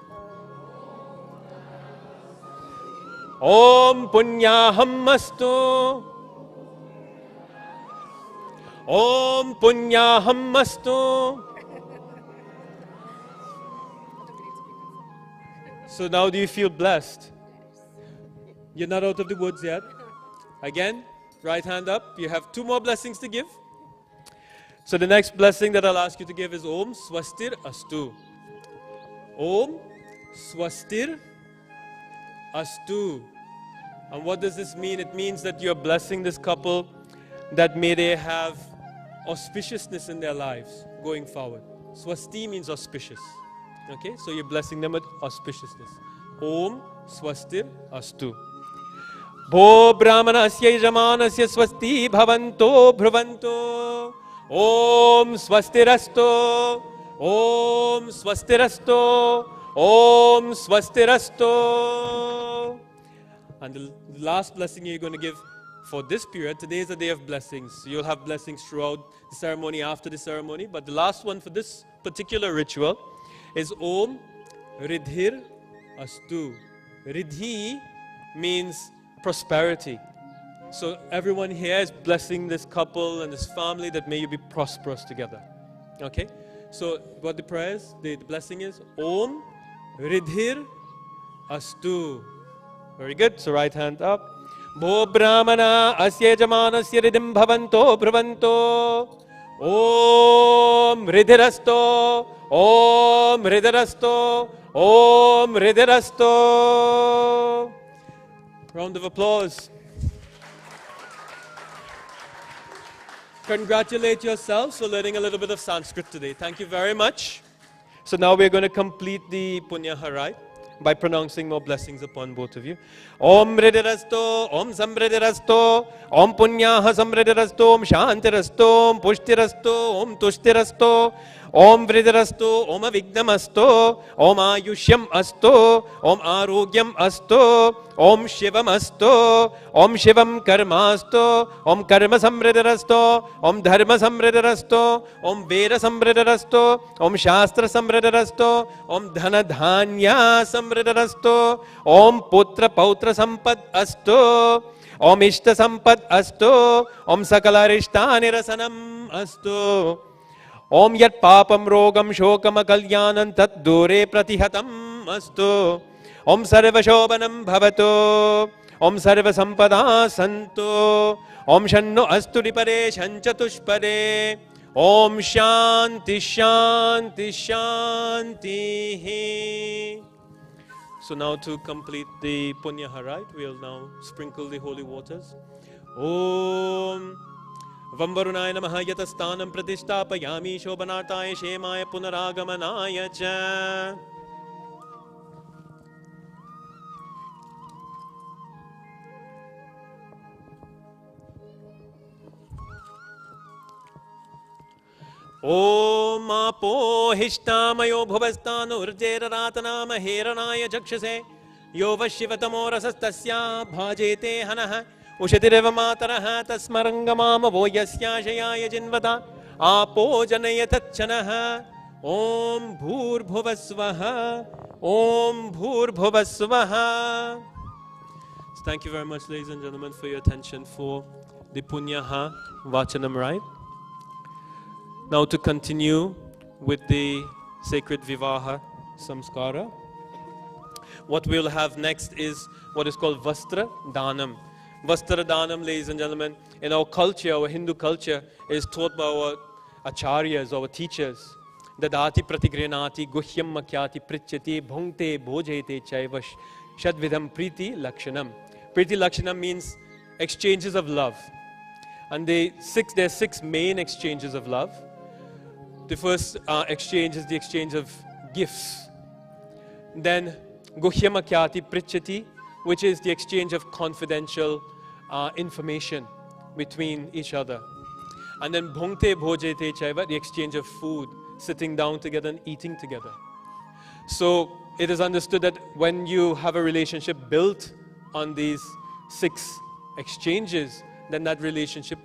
Om Punyaham Astu. Om Punyaham Astu. So now do you feel blessed? You're not out of the woods yet. Again, right hand up. You have 2 more blessings to give. So the next blessing that I'll ask you to give is Om Swastir Astu. Om Swastir Astu. And what does this mean? It means that you're blessing this couple, that may they have auspiciousness in their lives going forward. Swasti means auspicious. Okay, so you're blessing them with auspiciousness. Om Swastir Astu. Bho Brahmana Asya Yajamanasya Swasti Bhavanto Bhravanto. Om Swastirasto. Om Swastirasto. Om Swastirasto. And the last blessing you're going to give for this period, today is a day of blessings. So you'll have blessings throughout the ceremony, after the ceremony. But the last one for this particular ritual is Om Ridhir Astu. Ridhi means prosperity. So everyone here is blessing this couple and this family, that may you be prosperous together. Okay? So what the prayer is, the blessing is Om Ridhir Astu. Very good. So right hand up. Bho Brahmana Asya Jamanasya Ridim Bhavanto Bhravanto. Om Ridhirasto. Om Ridhirasto. Om Ridhirasto. Round of applause. Congratulate yourselves for learning a little bit of Sanskrit today. Thank you very much. So now we're going to complete the Punya Harai by pronouncing more blessings upon both of you. Om Ridhirasto, Om Samridhirasto, Om Punyaha Samridhirasto, Om Shantirasto, Om Pushtirasto, Om Tushtirasto, Om Vridhirasto, Om Avignamasto, Om Ayushyam Asto, Om Arogyam Asto, Om Shivam Asto, Om Shivam Karmasto, Om Karma Samridhirasto, Om Dharma Samridhirasto, Om Veda Samridhirasto, Om Shastra Samridhirasto, Om Dhana Dhanya Samridhirasto, Om Putra Pautra Sampad Asto, Om Ishta Sampad Asto, Om Sakalarishta Nirasanam Asto, Om Yat Papam Rogam Shokam Akalyanam Tat Dure Pratihatam Asto, Om Sarva Shobhanam Bhavato, Om Sarva Sampada Santo, Om Shanno Asturipare Shanchatushpare, Om Shanti Shanti Shanti. So now to complete the Punya Harai, we'll now sprinkle the holy waters. Om Vamvarunaya Namaha Yatastanam Pratishthapayami Shobhanartaya Shemaya Punaragamanaya Cha. Om Apo Hishtamayo Bhuvastano Urjera Ratanama Heranaya Jakshase Yo Vashivatamo Rasastasya Bhajete Hanaha Ushatireva Mataraha Tasmarangamama Voyasya Shayaya Jinvata Apo janayat chanaha. Om bhurbhuvasvaha. Om bhurbhuvasvaha. So thank you very much, ladies and gentlemen, for your attention for the Punyaha Vachanam rite. Now to continue with the sacred Vivaha Samskara. What we'll have next is what is called Vastra Danam. Vastra Danam, ladies and gentlemen, in our culture, our Hindu culture, is taught by our acharyas, our teachers. Dadati pratigrenati guhyam makyati prichyati bhungte bhojete chaiva shadvidam priti lakshanam. Priti lakshanam means exchanges of love. And there are six main exchanges of love. The first exchange is the exchange of gifts. Then guhyam makyati prichyati, which is the exchange of confidential information between each other. And then bhungte bhojete chaiva, the exchange of food, sitting down together and eating together. So it is understood that when you have a relationship built on these six exchanges, then that relationship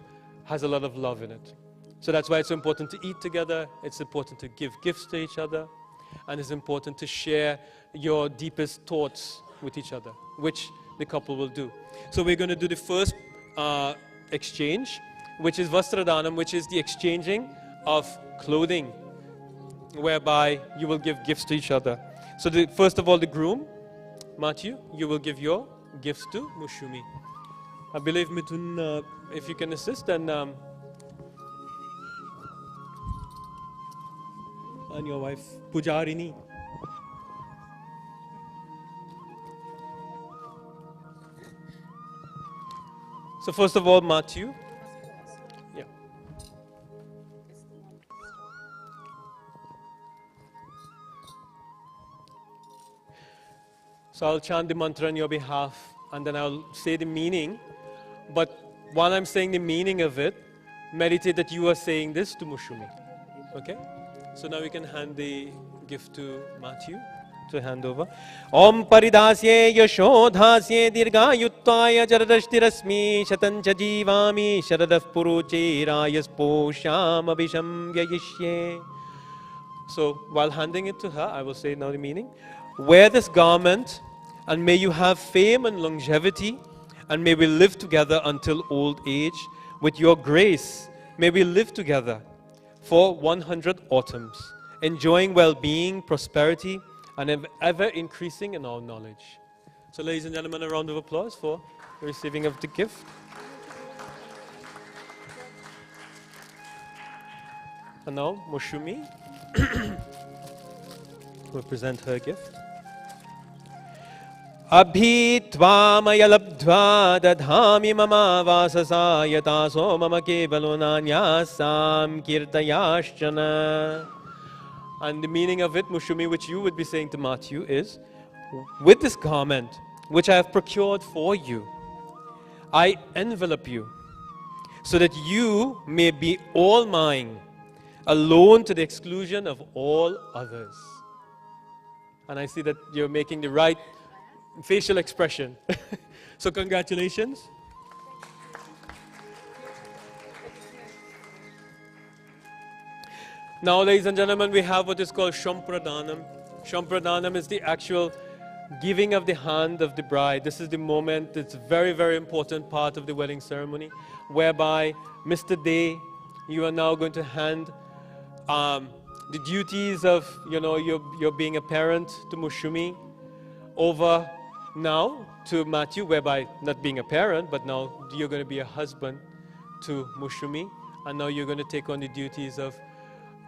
has a lot of love in it. So that's why it's important to eat together, it's important to give gifts to each other, and it's important to share your deepest thoughts with each other, which the couple will do. So we're going to do the first exchange, which is Vastradanam, which is the exchanging of clothing, whereby you will give gifts to each other. So first of all, the groom, Matthew, you will give your gifts to Mousume. I believe Mithun, if you can assist, and your wife, Pujarini. So first of all, Matthew. Yeah. So I'll chant the mantra on your behalf, and then I'll say the meaning. But while I'm saying the meaning of it, meditate that you are saying this to Mousume. Okay? So now we can hand the gift to Matthew to hand over. Om paridasye yashodhasye dirghayuttaya jaradashtirasmi shatancha jivami sharadaf puruche rayasposham abhisham vyayishye. So while handing it to her, I will say now the meaning. Wear this garment, and may you have fame and longevity, and may we live together until old age. With your grace, may we live together for 100 autumns, enjoying well-being, prosperity, and ever increasing in our knowledge. So ladies and gentlemen, a round of applause for the receiving of the gift. And now Mousume will present her gift. Abhi tvamaya labdhva dadhami mama vasasaya taso mama kevalonanyasam kirtayaschana. And the meaning of it, Mousume, which you would be saying to Matthew, is, with this garment which I have procured for you, I envelop you, so that you may be all mine, alone to the exclusion of all others. And I see that you're making the right facial expression. So congratulations. Now, ladies and gentlemen, we have what is called Shampradanam. Shampradanam is the actual giving of the hand of the bride. This is the moment, it's a very, very important part of the wedding ceremony, whereby, Mr. Day, you are now going to hand the duties of, you're being a parent to Mousume over now to Matthew, whereby not being a parent, but now you're going to be a husband to Mousume, and now you're going to take on the duties of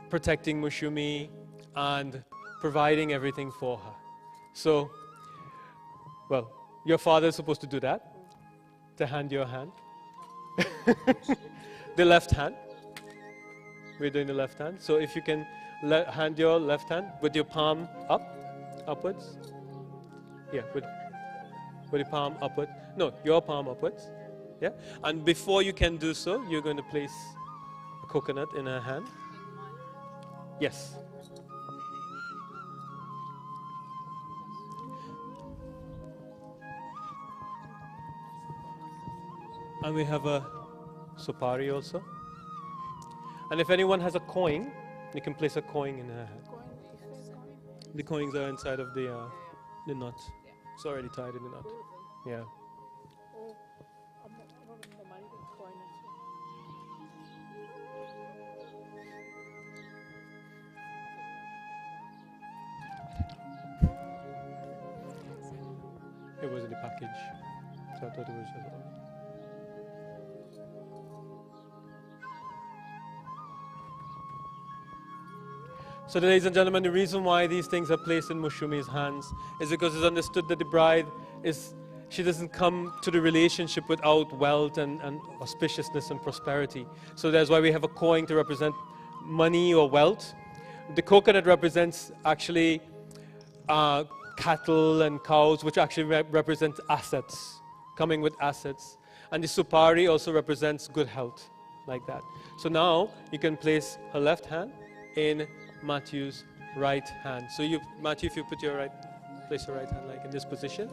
protecting Mousume and providing everything for her. So, well, your father is supposed to do that, to hand your hand. The left hand. We're doing the left hand. So if you can hand your left hand with your palm upwards. Yeah, with your palm upward. No, your palm upwards. Yeah, and before you can do so, you're going to place a coconut in her hand. Yes. And we have a supari also. And if anyone has a coin, you can place a coin in her hand. The coins are inside of the knot. It's already tied in the knot. Yeah. It was in the package, so I thought it was just. So, ladies and gentlemen, the reason why these things are placed in Mousume's hands is because it's understood that the bride she doesn't come to the relationship without wealth and auspiciousness and prosperity. So that's why we have a coin to represent money or wealth. The coconut represents actually cattle and cows, which actually represent assets, coming with assets. And the supari also represents good health, like that. So now you can place her left hand in Matthew's right hand. So Matthew, if you put place your right hand like in this position.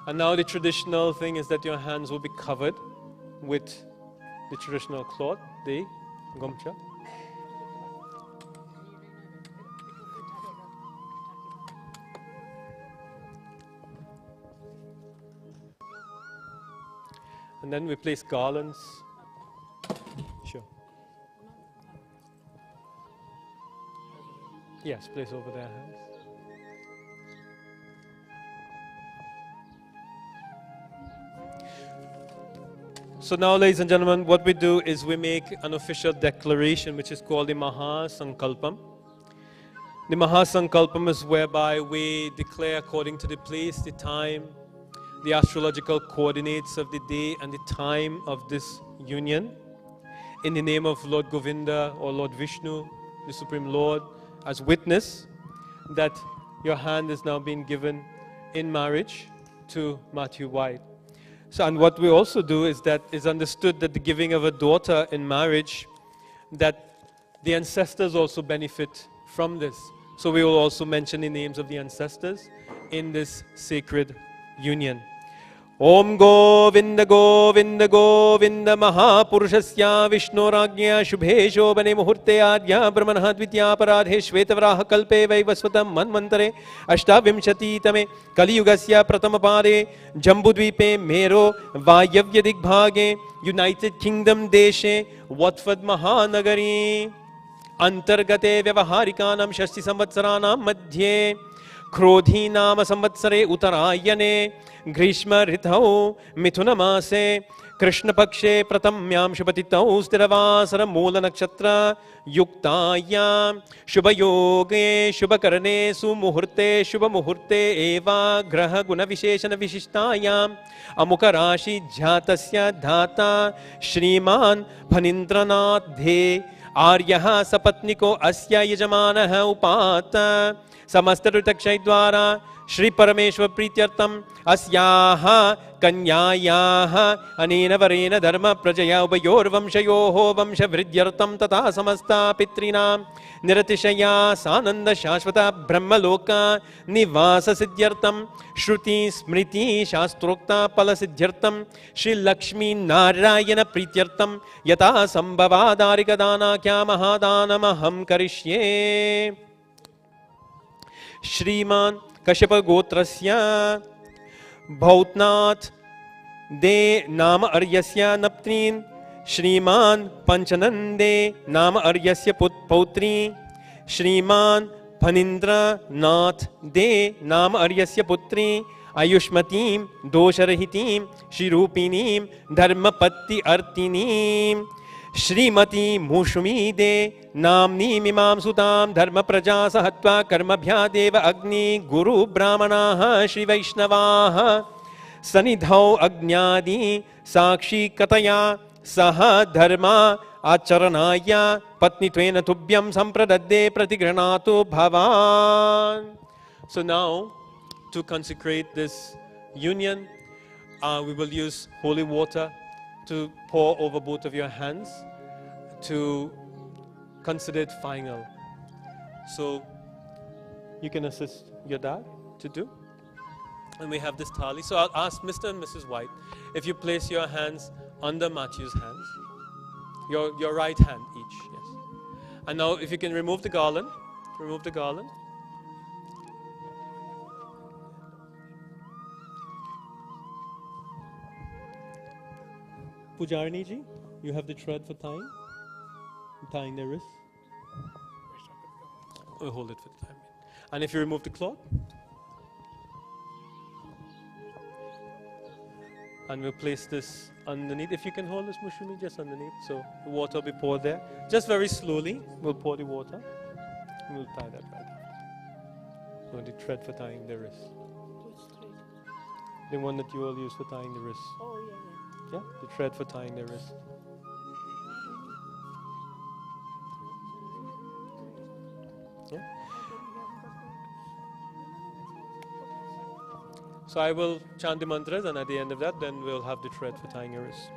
And now the traditional thing is that your hands will be covered with the traditional cloth, the gomcha. And then we place garlands. Sure. Yes, place over their hands. So now, ladies and gentlemen, what we do is we make an official declaration, which is called the Mahasankalpam. The Mahasankalpam is whereby we declare according to the place, the time, the astrological coordinates of the day and the time of this union, in the name of Lord Govinda or Lord Vishnu, the Supreme Lord, as witness that your hand is now being given in marriage to Matthew White. So, and what we also do is that it's understood that the giving of a daughter in marriage, that the ancestors also benefit from this. So we will also mention the names of the ancestors in this sacred union. Om Govinda Govinda Govinda Mahapurushasya Vishnuragya Shubhe Shobhane Muhurte Adya Brahmanah Dvitya Paradhe Shvetavraha Kalpe Vaivasvatam Manmantare Ashtavimshati Tame Kali Yugasya Pratamapade Jambudvipe Mero Vayavya Digbhage United Kingdom Deshe Watfad Mahanagari Antargate Vyavaharikanam Shashti Samvatsaranam Madhye क्रोधी नाम संवत्सरे उत्तरायणे ग्रीष्म ऋतौ मिथुन मासे कृष्ण पक्षे प्रथम्यां शुभतिथौ स्थिरवासर मूल नक्षत्र युक्तायां शुभ योगे शुभ करणे सुमुहूर्ते शुभ मुहूर्ते एवा ग्रह गुण विशेषण विशिष्टायां अमुक राशि जातस्य धाता श्रीमान फणीन्द्रनाथ धे आर्यः सपत्निको अस्य यजमानः उपात समस्त ऋतक्षय द्वारा श्री परमेश्वर प्रीत्यर्थम अस्याः कन्यायाः अनेन वरेण धर्म प्रजया उभयोर्वंशयोः वंशवृद्ध्यर्थम तथा समस्ता पितॄणां निरतिशया सानंद शाश्वत ब्रह्मलोक निवास सिद्ध्यर्थम श्रुति स्मृति शास्त्रोक्ता फल सिद्ध्यर्थम श्री लक्ष्मी नारायण प्रीत्यर्थम यथा संभवादारिक दानाख्या महादानमहं करिष्ये। श्रीमान कश्यप गोत्रस्य भौतनाथ दे नाम अर्यस्य नप्त्रीन् श्रीमान पंचनंदे नाम अर्यस्य पौत्री श्रीमान फणीन्द्रनाथ दे नाम अर्यस्य पुत्री आयुष्मतीं दोषरहितीं श्रीरूपिणीं धर्मपत्ति अर्तिनीं श्रीमती मौसुमी दे नाम्नीमिमां सुतां धर्म प्रजा सहत्वा कर्मभ्यादेव अग्नि गुरु ब्राह्मणाः श्री वैष्णवाः सनिधौ अग्न्यादि साक्षी कतया सह धर्मा आचरणाय पत्नीत्वेन तुभ्यं संप्रदद्ये प्रतिगृह्णातु भवान्. So now, to consecrate this union, we will use holy water to pour over both of your hands to consider it final. So you can assist your dad to do. And we have this thali. So I'll ask Mr. and Mrs. White if you place your hands under Matthew's hands. Your right hand each, yes. And now if you can remove the garland. Remove the garland. Pujarni ji, you have the thread for tying the wrist. We'll hold it for the time. And if you remove the cloth, and we'll place this underneath. If you can hold this, Mousume, just underneath, so the water will be poured there. Just very slowly, we'll pour the water, and we'll tie that right after. So the thread for tying the wrist. Which thread? The one that you will use for tying the wrist. Oh, yeah. Yeah, the thread for tying the wrist. Yeah. So I will chant the mantras, and at the end of that, then we'll have the thread for tying your wrist.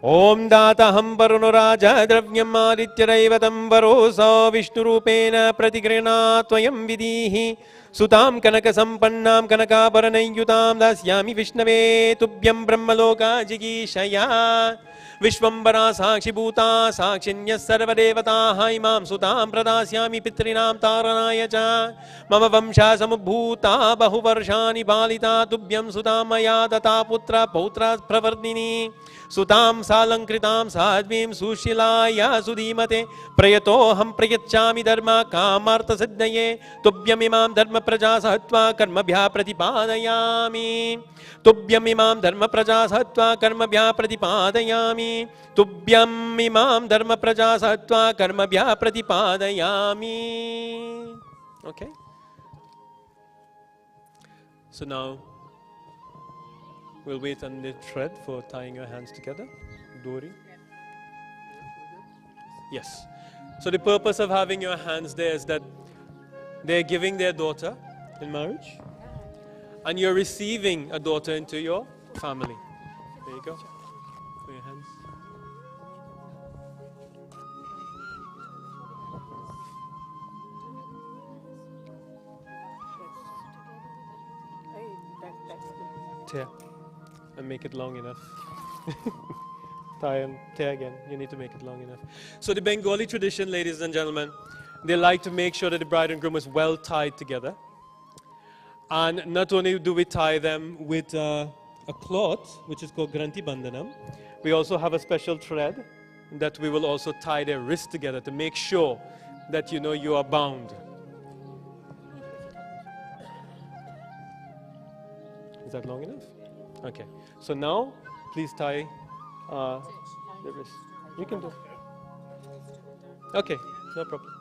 Om Dataham Varunuraja Dravyam Adityaraivatam Varosa Vishnurupena Pratigrina Tvayam Vidihi Sutam Kanaka Sampannam Kanaka Paranayutam Dasyami Vishnave Tubhyam Brahmaloka Jigishaya Vishwambara Sakshi Bhuta Sakshinya Sarvadevata Imam Sutam Pradasyami Pitrinam Taranaya Cha Mama Vamsha Samubhuta Bahuvarshani Balita Tubhyam Sudamaya Data Putra Pautra Pravardini Sutam Salankritam Sadvim Sushilaya Sudhimate Prayatoham Prayachami Dharma Kamartha Siddhaye Tubhyam Imam Dharma Praja Sahatva Karma Bhya Pratipadayami Tubhyam Imam Dharma Praja Sahatva Karma Bhya Pratipadayami Tubhyam Imam Dharma Praja Sahatva Karma Bhya Pratipadayami. Okay? So now we'll wait on the thread for tying your hands together. Dori. Yes. So the purpose of having your hands there is that they're giving their daughter in marriage, and you're receiving a daughter into your family. There you go. Put your hands. That's good. Tear. And make it long enough. Tie and tear again. You need to make it long enough. So the Bengali tradition, ladies and gentlemen, they like to make sure that the bride and groom is well tied together. And not only do we tie them with a cloth, which is called Granthi Bandhanam, we also have a special thread that we will also tie their wrists together to make sure that you are bound. Is that long enough? Okay. So now, please tie the wrist. You can do. Okay, no problem.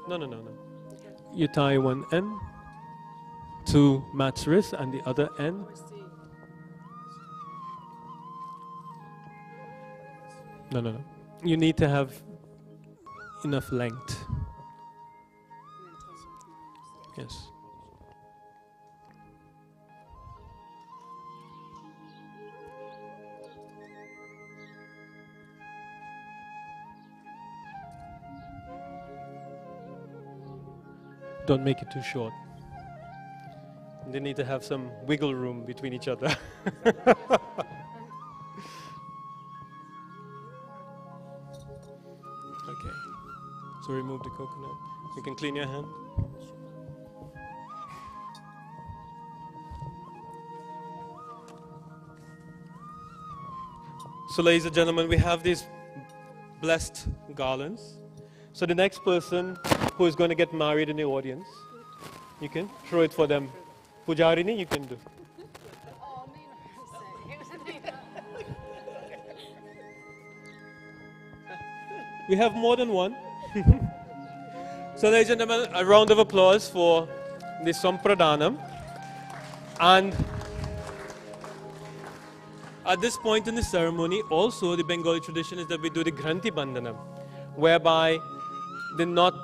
No. You tie one end to Matt's wrist and the other end. No. You need to have enough length. Yes. Don't make it too short. They need to have some wiggle room between each other. Okay. So remove the coconut. You can clean your hand. So ladies and gentlemen, we have these blessed garlands. So the next person who is going to get married in the audience, you can throw it for them. Pujarini, you can do. Oh, We have more than one. So ladies and gentlemen, a round of applause for the Sampradhanam. And at this point in the ceremony, also the Bengali tradition is that we do the Granthi Bandhanam, whereby the knot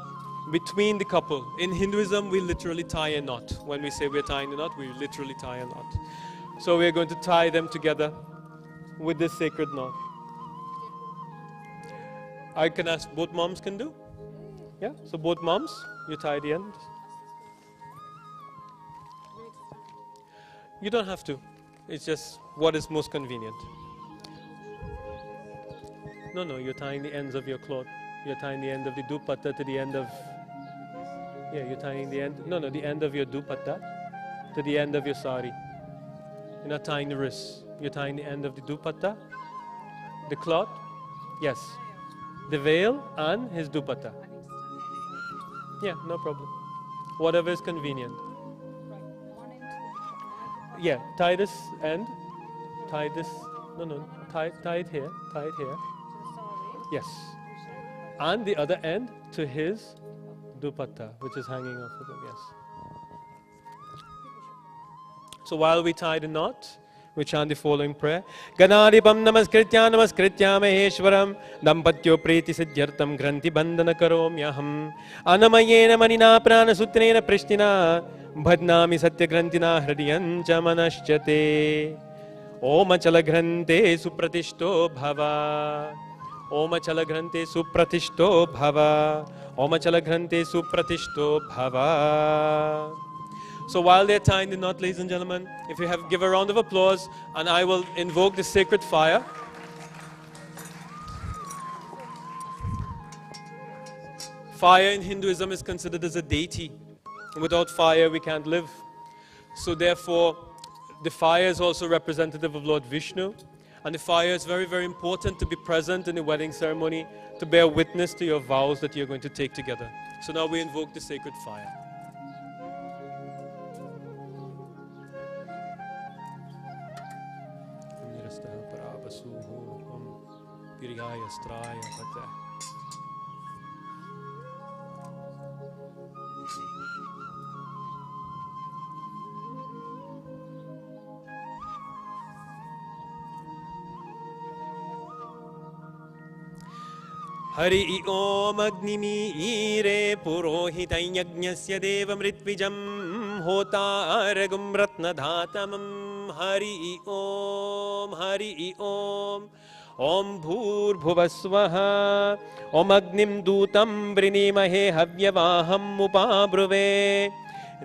between the couple. In Hinduism, we literally tie a knot. When we say we're tying a knot, we literally tie a knot. So we're going to tie them together with this sacred knot. I can ask, both moms can do? Yeah, so both moms, you tie the end. You don't have to. It's just what is most convenient. No, no, you're tying the ends of your cloth. You're tying the end of the dupatta to the end of... Yeah, you're tying the end... No, no, the end of your dupatta to the end of your sari. You're not tying the wrists. You're tying the end of the dupatta, the cloth, yes, the veil and his dupatta. Yeah, no problem. Whatever is convenient. Yeah, tie this end, tie this, no, no, tie it here, yes. And the other end to his dupatta, which is hanging off of him, yes. So while we tie the knot, we chant the following prayer. Ganadipam namaskritya maheshwaram dampatyo preti siddhyartam granti bandhana karomyaham anamayena manina prana sutrena prishtina bhadnami satya grantina hridiyancha manaschate Om achala grante supratishto bhava Om achala grante supratishto bhava Om achala grante supratishto bhava. So while they're tying the knot, ladies and gentlemen, if you have, give a round of applause, and I will invoke the sacred fire. Fire in Hinduism is considered as a deity. Without fire, we can't live. So therefore, the fire is also representative of Lord Vishnu. And the fire is very, very important to be present in the wedding ceremony, to bear witness to your vows that you're going to take together. So now we invoke the sacred fire. Hari Om Agnimire Purohitam Yajnasya Devam Ritvijam Hotaragum Ratnadhatamam Hari Om Om Bhur Bhuvasvaha Om Agnim Dutam Vrinimahe Havyavaham Upabruve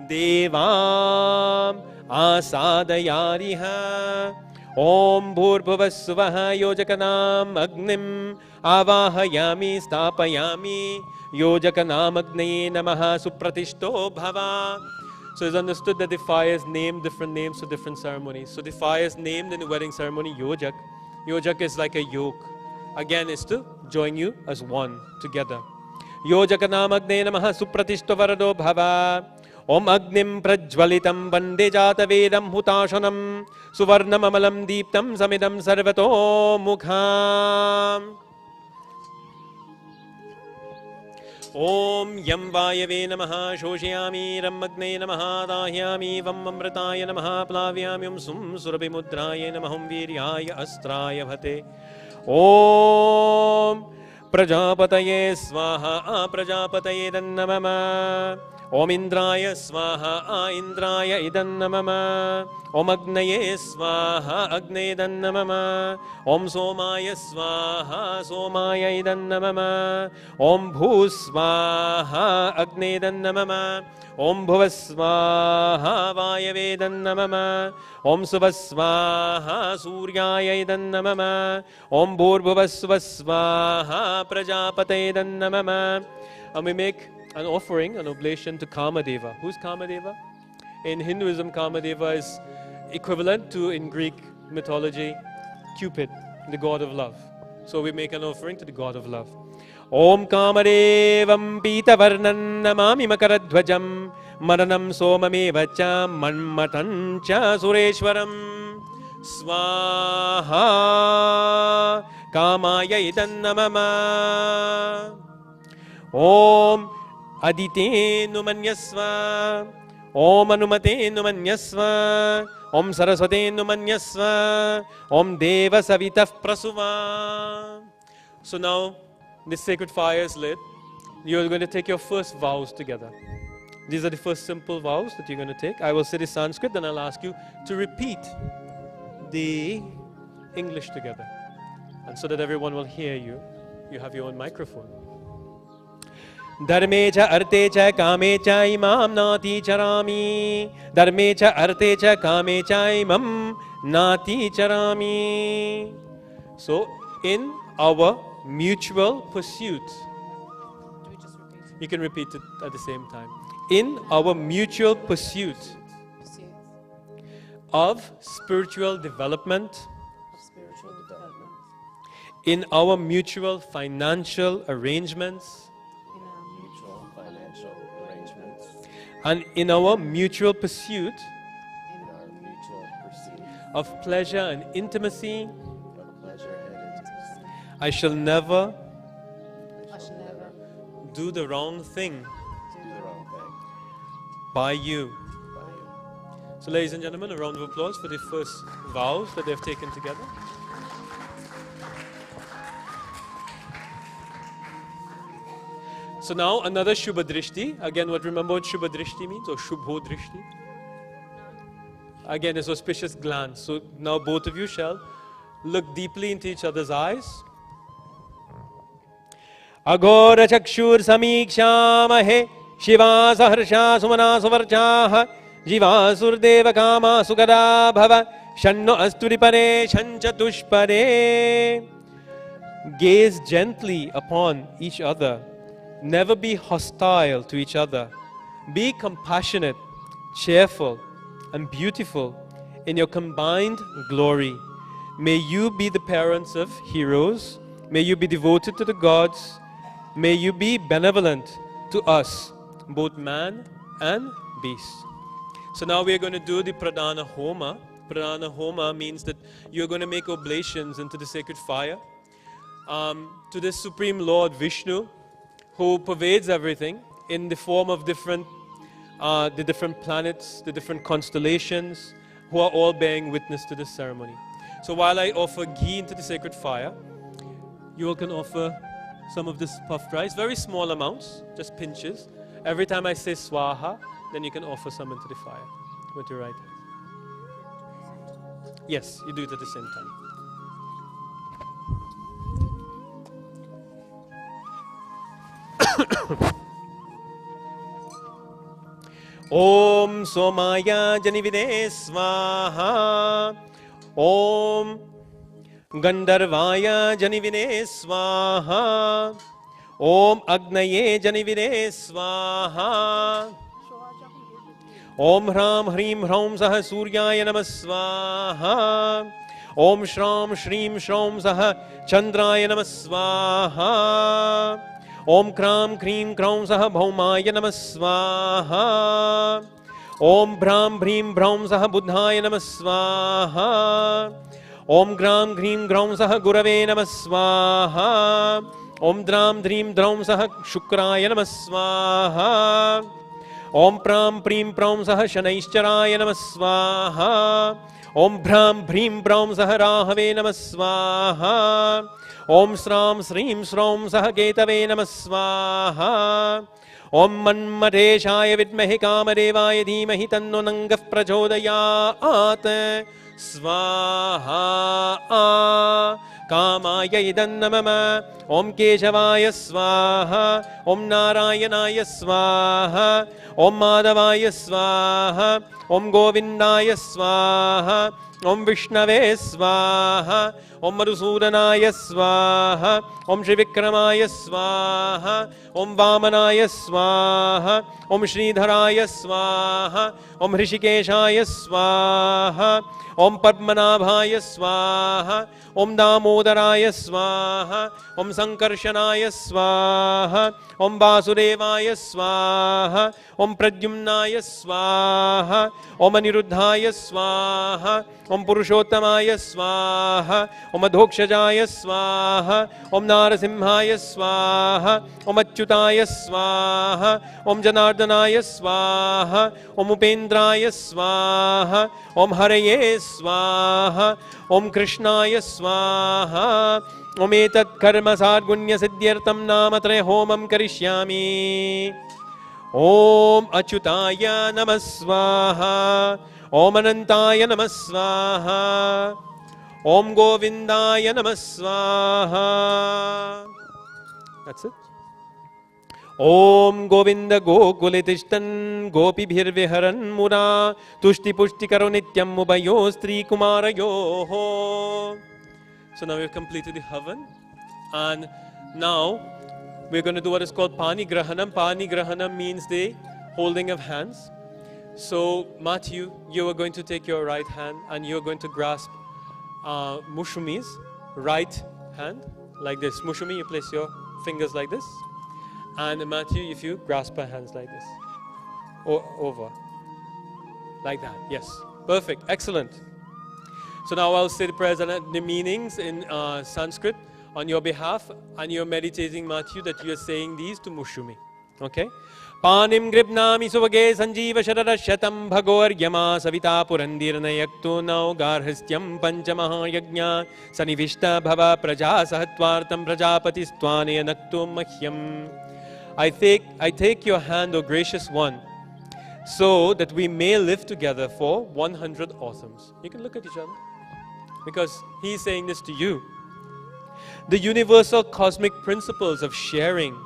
Devam Asadayariha Om Bhurбhuvasvaha Yojakanam Agnim Avahayami Stapayami Yojakanam Agnaye Namaha Supratishto Bhava. So it's understood that the fire is named different names for different ceremonies. So the fire is named in the wedding ceremony Yojak. Yojak is like a yoke. Again, is to join you as one together. Yojakanam Agnaye Namaha Supratishto Varado Bhava. Om Agnim Prajvalitam Vande Jata Vedam Hutashanam Suvarnam Amalam Deeptam Samidam Sarvato Mukham Om Yam Vayave Namaha Shoshayami Ramagne Namaha Dahyami Vam Amritaya Namaha Plavyami Sum Surabhi Mudraya Namaham Viryaya Astraya Bhate Om Prajapataye Swaha Prajapataye Dannamama Om Indraya Swaha Indraya Idannamama Om Agnaye Swaha Agnaye Idannamama Om Somaya Swaha Somaya Idannamama Om Bhu Swaha Agnaye Idannamama Om Bhuvasvaha Vayave Idannamama Om Suvasvaha Suryaya Idannamama Om Bhurbhuvasvasvaha Prajapataye Idannamama. And we make an offering, an oblation to Kamadeva. Who's Kamadeva? In Hinduism, Kamadeva is equivalent to, in Greek mythology, Cupid, the god of love. So we make an offering to the god of love. Om Kamadevam Pita Varnan Namami Makaradhvajam Maranam Somamevacha Manmatancha Sureshwaram Swaha Kamaya Idannamama Om Adite Numanyasva Om Anumate Numanyasva Om Saraswate Numanyasva Om Deva Savitaf Prasuva. So now this sacred fire is lit. You're going to take your first vows together. These are the first simple vows that you're going to take. I will say the Sanskrit, then I'll ask you to repeat the English together. And so that everyone will hear you, you have your own microphone. Dharme cha arte cha kame cha imam nati charami. Dharme cha arte cha kame cha imam nati charami. So, in our mutual pursuit, Do we just repeat it? you can repeat it at the same time. In our mutual pursuit Pursuit of spiritual development, of spiritual development in our mutual financial arrangements, in our mutual Financial arrangements. and in our mutual pursuit in our Mutual pursuit of pleasure and intimacy, of pleasure and intimacy. I shall never I shall never do the wrong thing do Do the wrong thing by you. by you. So, ladies and gentlemen, a round of applause for the first vows that they've taken together. So now another Shubha Drishti. Again, remember what Shubha Drishti means, or Shubho Drishti? Again, is auspicious glance. So now both of you shall look deeply into each other's eyes. Agora chakshur samikshamahe shiva saharsha sumana suvarchaha jiva surdeva kama sugada bhava shanno asturipare shanchatushpare. Gaze gently upon each other. Never be hostile to each other. Be compassionate, cheerful, and beautiful in your combined glory. May you be the parents of heroes. May you be devoted to the gods. May you be benevolent to us, both man and beast. So now we are going to do the Pradhana Homa. Pradhana Homa means that you're going to make oblations into the sacred fire to the Supreme Lord Vishnu, who pervades everything in the form of the different planets, the different constellations, who are all bearing witness to this ceremony. So while I offer ghee into the sacred fire, you all can offer some of this puffed rice, very small amounts, just pinches. Every time I say swaha, then you can offer some into the fire with your right hand. Yes, you do it at the same time. Om Somaya Janivide Swaha. Om Gandharvaya Janivide Swaha. Om Agnaye Janivide Swaha. Om Hram Hrim Hraum Saha Suryaya Namah Swaha. Om Shram Shrim Shraum Saha Chandraya Namah Swaha. Om Kram Krim Kraum Saha Bhaumaya Namah Swaha. Om Bhram Bhrim Bhraum Saha Buddhaya Namah Swaha. Om Gram Grim Graum Saha Gurave Namah Swaha. Om Dram Dhrim Draum Saha Shukraya Namah Swaha. Om Pram Prim Praum Saha Shanaishcharaya Namah Swaha. Om Bhram Bhrim Braum Saha Rahave Namah Swaha. Om Sram Srim Sraum Saha Ketave Namah Swaha. Om Manmadeshaya Vidmahe Kamadevaya Dhimahi Tanno Nangah Prachodayat. Swaha. Kamaya Idan Namama. Om Keshavaya Swaha. Om Narayanaya Swaha. Om Madhavaya Swaha. Om Govindaya Swaha. Om Vishnave Swaha. Om Madhusudanaya Swaha. Om Shri Vikramaya Swaha. Om Vamanaya Swaha. Om Sridharaya Swaha. Om Hrishikeshaya Swaha. Om Padmanabhaya Swaha. Om Damodaraya Swaha. Om Sankarshanaya Swaha. Om Vasudevaya Swaha. Om Pradyumnaya Swaha. Om Aniruddhaya Swaha. Om Purushottamaya Swaha. Om Adhokshajaya Swaha. Om Narasimhaya Swaha. Om Achyutaya Swaha. Om Janardanaya Swaha. Om Upendraya Swaha. Om Haraye Swaha. Om Krishnaya Swaha. Om Etat Karma Sadgunya Siddhyartam Namatraya Homam Karishyami. Om Achyutaya Namah Swaha. Om Anantaya Namah Swaha. Om Govindaya Namah Swaha. That's it. Om Govinda Gokulitishtan Gopibhirviharan Mura Tushti Pushti Karo Nityam Mubayo Stri Kumarayo. So now we've completed the Havan, and now we're going to do what is called Pani Grahanam. Pani Grahanam means the holding of hands. So Matthew, you are going to take your right hand and you're going to grasp Mousume's right hand like this. Mousume, you place your fingers like this. And Matthew, if you grasp her hands like this. Or over. Like that. Yes. Perfect. Excellent. So now I'll say the prayers and the meanings in Sanskrit on your behalf, and you're meditating, Matthew, that you're saying these to Mousume. Okay? Panim gribnami suvage sanjeeva shararashatam bhagor yama savita purandirna yakto nau garhastyam panchamaha yajna sanivishta bhava praja sahatvartam prajapati stwane nakto mahyam. I take your hand, O gracious one, so that we may live together for 100 autumns. You can look at each other, because he's saying this to you. The universal cosmic principles of sharing,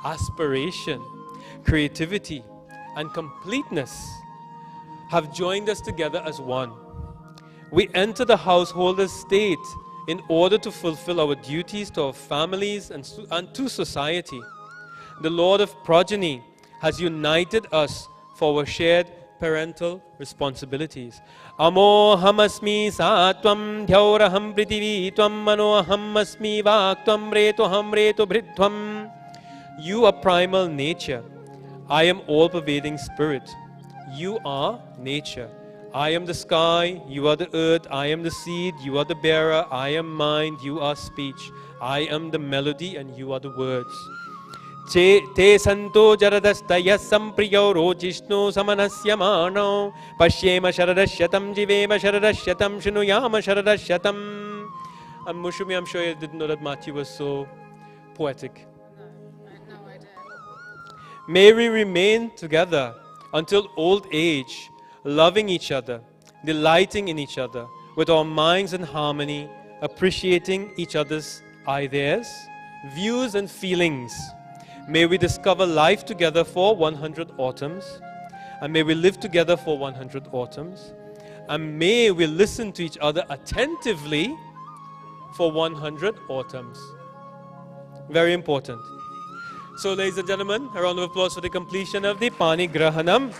aspiration, creativity, and completeness have joined us together as one. We enter the householder's state in order to fulfill our duties to our families and to society. The Lord of Progeny has united us for our shared parental responsibilities. Amoham asmi satvam dhyauraham prithvi tvam manoham asmi vaktvam retoham reto bhritvam. You are primal nature. I am all-pervading spirit. You are nature. I am the sky, you are the earth. I am the seed, you are the bearer. I am mind, you are speech. I am the melody and you are the words. Te santo jaradastaya sampriyo rojishnu samanasya mano pashyema sharadashyatam jivema sharadashyatam shinuyama sharadashyatam. And Mousume, I'm sure you didn't know that Matthew was so poetic. May we remain together until old age, loving each other, delighting in each other, with our minds in harmony, appreciating each other's ideas, views and feelings. May we discover life together for 100 autumns, and may we live together for 100 autumns, and may we listen to each other attentively for 100 autumns. Very important. So, ladies and gentlemen, a round of applause for the completion of the Pani Grahanam.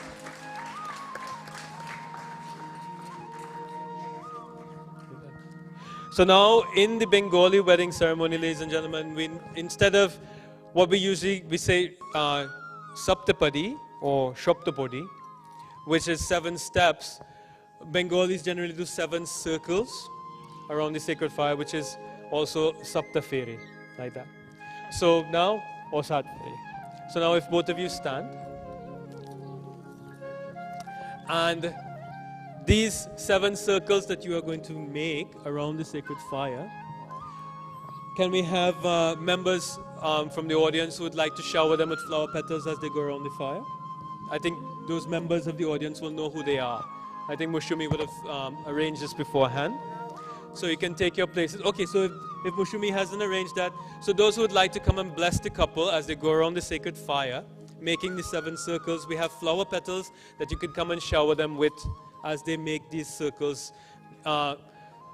So now, in the Bengali wedding ceremony, ladies and gentlemen, instead of what we say Saptapadi or Shoptapadi, which is 7 steps. Bengalis generally do 7 circles around the sacred fire, which is also Saptaferi, like that. So now, or Satferi. So now if both of you stand, and these 7 circles that you are going to make around the sacred fire, can we have members from the audience who would like to shower them with flower petals as they go around the fire? I think those members of the audience will know who they are. I think Mousume would have arranged this beforehand. So you can take your places. Okay, so if Mousume hasn't arranged that, so those who would like to come and bless the couple as they go around the sacred fire, making the 7 circles, we have flower petals that you can come and shower them with as they make these circles,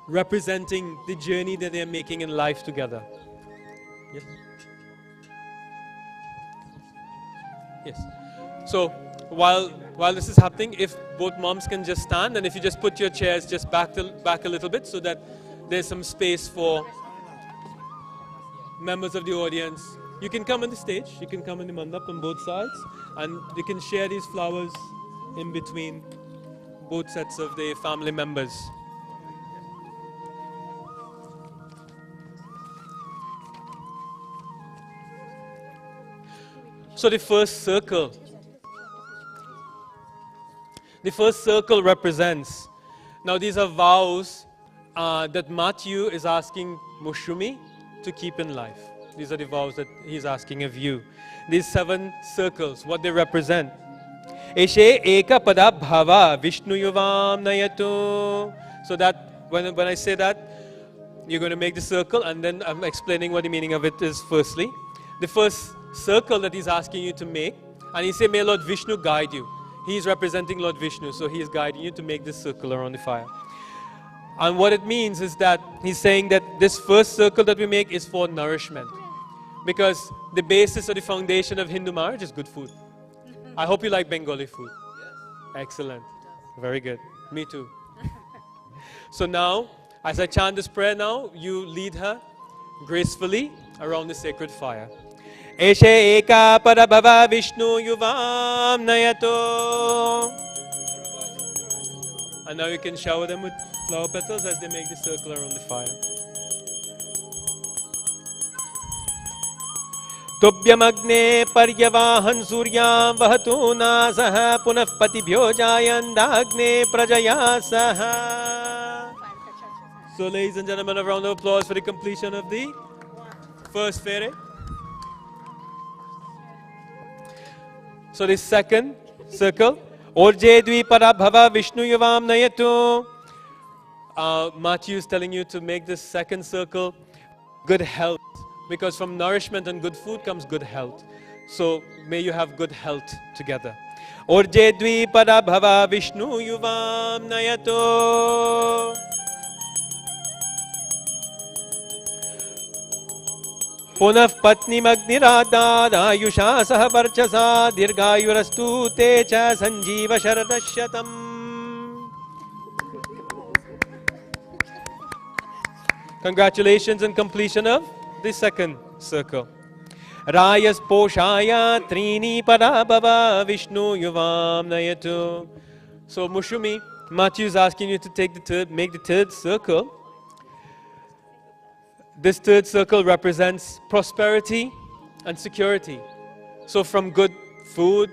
representing the journey that they're making in life together. Yes? Yes. So while this is happening, if both moms can just stand, and if you just put your chairs just back a little bit so that there's some space for members of the audience. You can come on the stage, you can come on the mandap on both sides, and you can share these flowers in between both sets of the family members. So the first circle represents, now these are vows that Matthew is asking Mousume to keep in life. These are the vows that he's asking of you. These 7 circles, what they represent. Eshe eka pada bhava vishnu yuvam nayato. So that, when I say that, you're going to make the circle, and then I'm explaining what the meaning of it is firstly. The first circle that he's asking you to make, and he say, may Lord Vishnu guide you. He's representing Lord Vishnu, so he is guiding you to make this circle around the fire. And what it means is that he's saying that this first circle that we make is for nourishment. Because the basis or the foundation of Hindu marriage is good food. I hope you like Bengali food. Yes. Excellent. Very good. Me too. So now, as I chant this prayer now, you lead her gracefully around the sacred fire. Eshe eka parabhava Vishnu yuvam nayato. And now you can shower them with flower petals as they make the circle around the fire. Tubhyamagne paryavahan suryam vahatu nasaha punah patibhyo jayandagne prajaya saha. So ladies and gentlemen, a round of applause for the completion of the first fere. So the second circle. Orje dvipara bhava Vishnu yuvam nayatu. Matthew is telling you to make this second circle good health. Because from nourishment and good food comes good health. So may you have good health together. Orje dvipara bhava Vishnu yuvam nayatu. Punah patni magnirada ayusha saha varchasa dirghayurastu te cha sanjeeva sharadashyatam. Congratulations on completion of the second circle. Rayas poshaya trini parabhava Vishnu yuvam nayatu. So Mousume Matthew is asking you to make the third circle. This third circle represents prosperity and security. So from good food,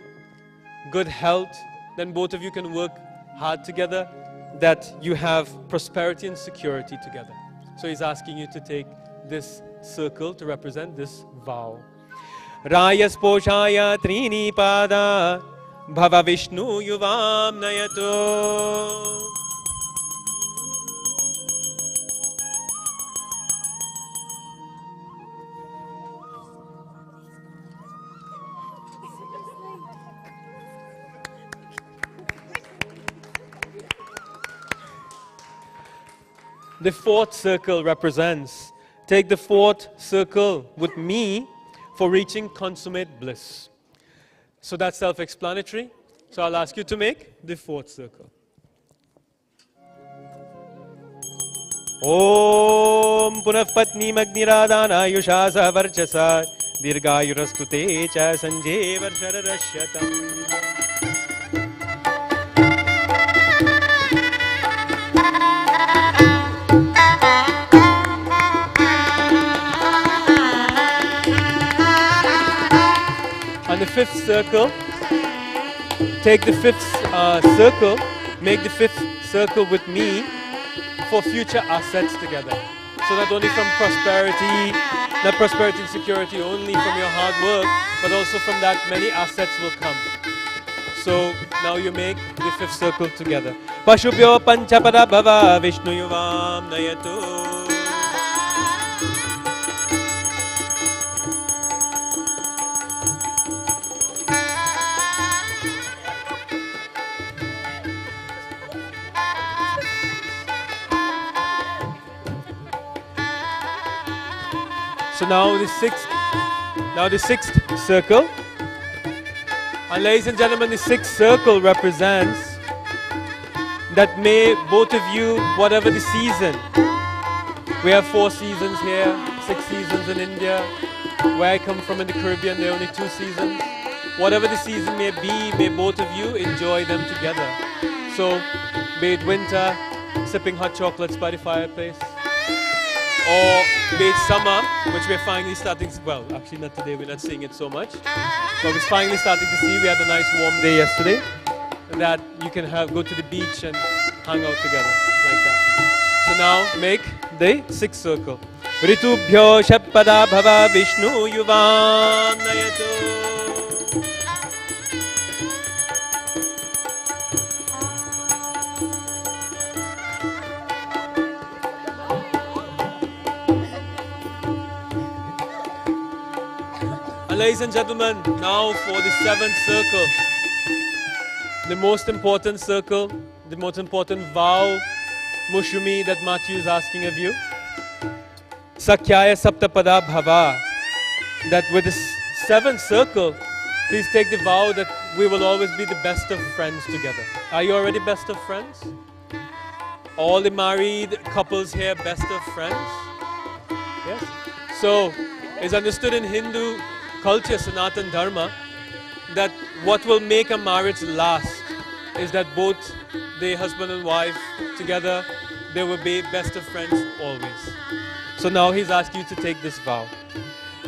good health, then both of you can work hard together, that you have prosperity and security together. So he's asking you to take this circle to represent this vow. Rayas poshaya trini pada bhava Vishnu yuvam nayato. The fourth circle represents, take the fourth circle with me for reaching consummate bliss. So that's self-explanatory. So I'll ask you to make the fourth circle. Om punah patni magniradana yusha savarchasa dirghayurastu te cha sanjeeva sharadashyatam. And the fifth circle, take the fifth circle, make the fifth circle with me for future assets together. So not only from prosperity, not prosperity and security only from your hard work, but also from that many assets will come. So now you make the fifth circle together. Pashubhyo panchapada bhava Vishnu yuvam nayatu. So now the sixth circle. And ladies and gentlemen, the sixth circle represents that may both of you, whatever the season, we have 4 seasons here, 6 seasons in India. Where I come from in the Caribbean, there are only 2 seasons. Whatever the season may be, may both of you enjoy them together. So, be it winter, sipping hot chocolates by the fireplace, or be it summer, which we're finally starting to, well, actually not today, we're not seeing it so much, but we're finally starting to see. We had a nice warm day yesterday, that you can go to the beach and hang out together, like that. So now, make the 6th circle. Ritubhyo shappada bhava Vishnu yuvam nayato. And ladies and gentlemen, now for the seventh circle. The most important circle, the most important vow, Mousume, that Matthew is asking of you. Sakyaya Saptapada Bhava. That with the seventh circle, please take the vow that we will always be the best of friends together. Are you already best of friends? All the married couples here, best of friends? Yes? So, it's understood in Hindu culture, Sanatan Dharma, that what will make a marriage last is that both the husband and wife together, they will be best of friends always. So now he's asking you to take this vow.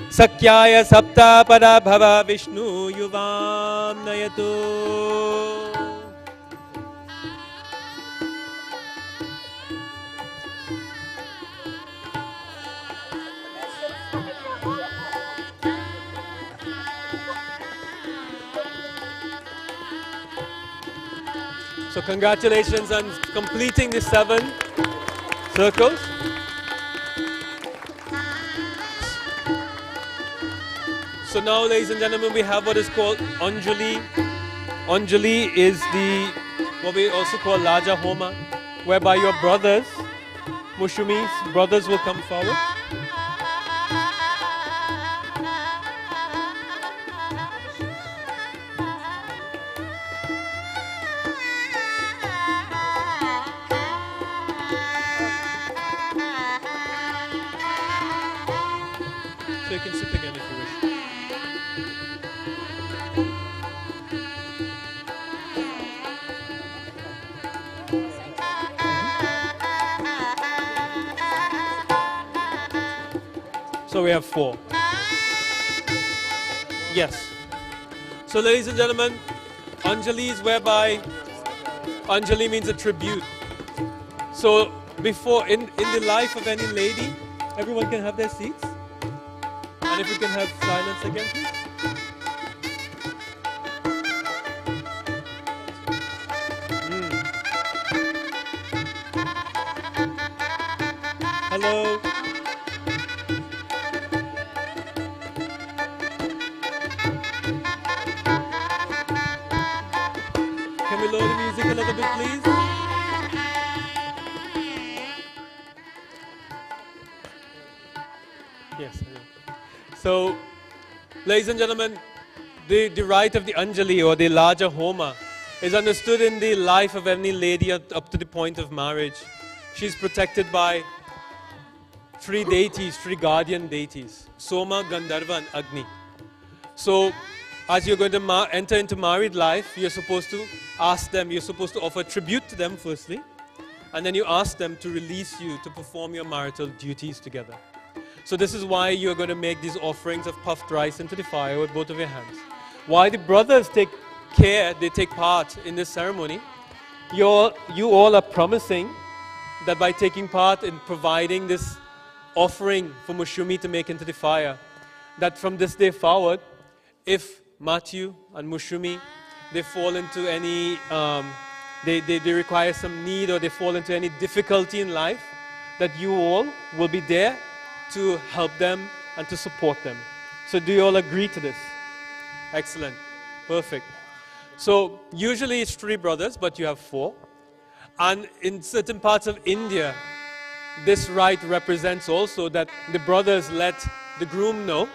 Sakyaya sapta pada bhava Vishnu yuvam nayatu. So congratulations on completing the 7 circles. So now, ladies and gentlemen, we have what is called Anjali. Anjali is what we also call Laja Homa, whereby your brothers, Mousume's brothers, will come forward. So you can sit again if you wish. So we have 4. Yes. So ladies and gentlemen, Anjali is whereby Anjali means a tribute. So before in the life of any lady, everyone can have their seats. And if we can have silence again, please. Hello. Can we lower the music a little bit, please? Yes. So, ladies and gentlemen, the rite of the Anjali or the larger Homa is understood in the life of any lady up to the point of marriage. She's protected by 3 deities, 3 guardian deities, Soma, Gandharva and Agni. So, as you're going to enter into married life, you're supposed to ask them, you're supposed to offer tribute to them firstly, and then you ask them to release you to perform your marital duties together. So this is why you're going to make these offerings of puffed rice into the fire with both of your hands. Why the brothers take part in this ceremony, you all are promising that by taking part in providing this offering for Mousume to make into the fire, that from this day forward, if Matthew and Mousume, they fall into any, they require some need or they fall into any difficulty in life, that you all will be there to help them and to support them. So do you all agree to this? Excellent. Perfect. So usually it's 3 brothers, but you have 4. And in certain parts of India, this rite represents also that the brothers let the groom know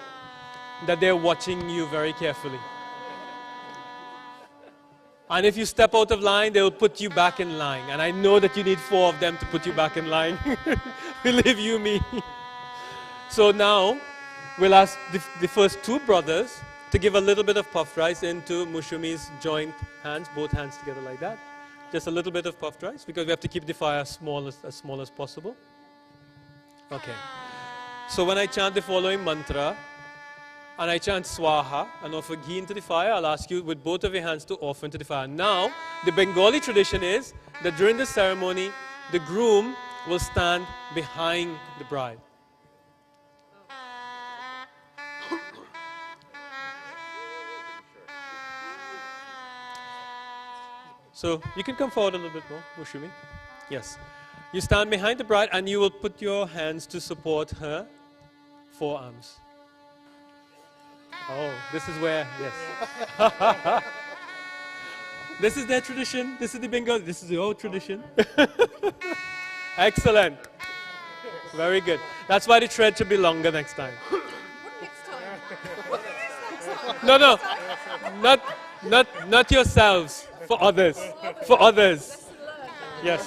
that they're watching you very carefully. And if you step out of line, they will put you back in line. And I know that you need 4 of them to put you back in line. Believe you me. So now, we'll ask the first 2 brothers to give a little bit of puffed rice into Mousume's joint hands, both hands together like that. Just a little bit of puffed rice, because we have to keep the fire as small as possible. Okay. So when I chant the following mantra, and I chant Swaha and offer ghee into the fire, I'll ask you with both of your hands to offer into the fire. Now, the Bengali tradition is that during the ceremony, the groom will stand behind the bride. So you can come forward a little bit more, Mousume. Yes. You stand behind the bride and you will put your hands to support her forearms. Oh, this is where, yes. This is their tradition. This is the Bengal. This is your tradition. Excellent. Very good. That's why the thread should be longer next time. No, no. Not yourselves. For others. For others. Yes.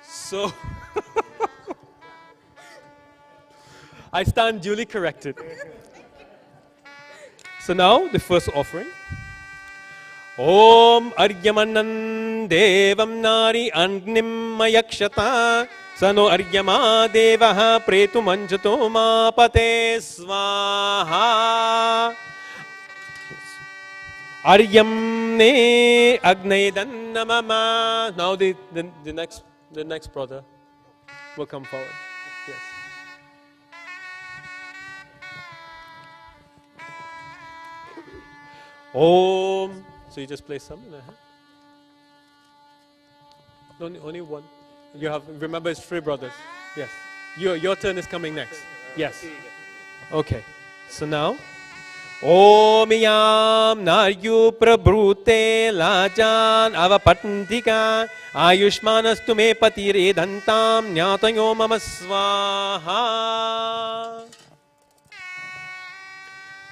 So, I stand duly corrected. So now, the first offering. Om Aryamanam Devam Nari Agnim Mayakshata Sano Aryama Devaha Pretu Manjato Mapate Swaha Aryam Ne Agnedan Namama. Now the next brother will come forward. Yes. Om. So you just place some in the hand. No, only one. You have, remember, it's three brothers. Yes. Your turn is coming next. Yes. Okay. So now, Om Yam Naryu Prabrute Lajan Avapatantika Ayushmanastu me patire dantam Nyatayo mama swaha.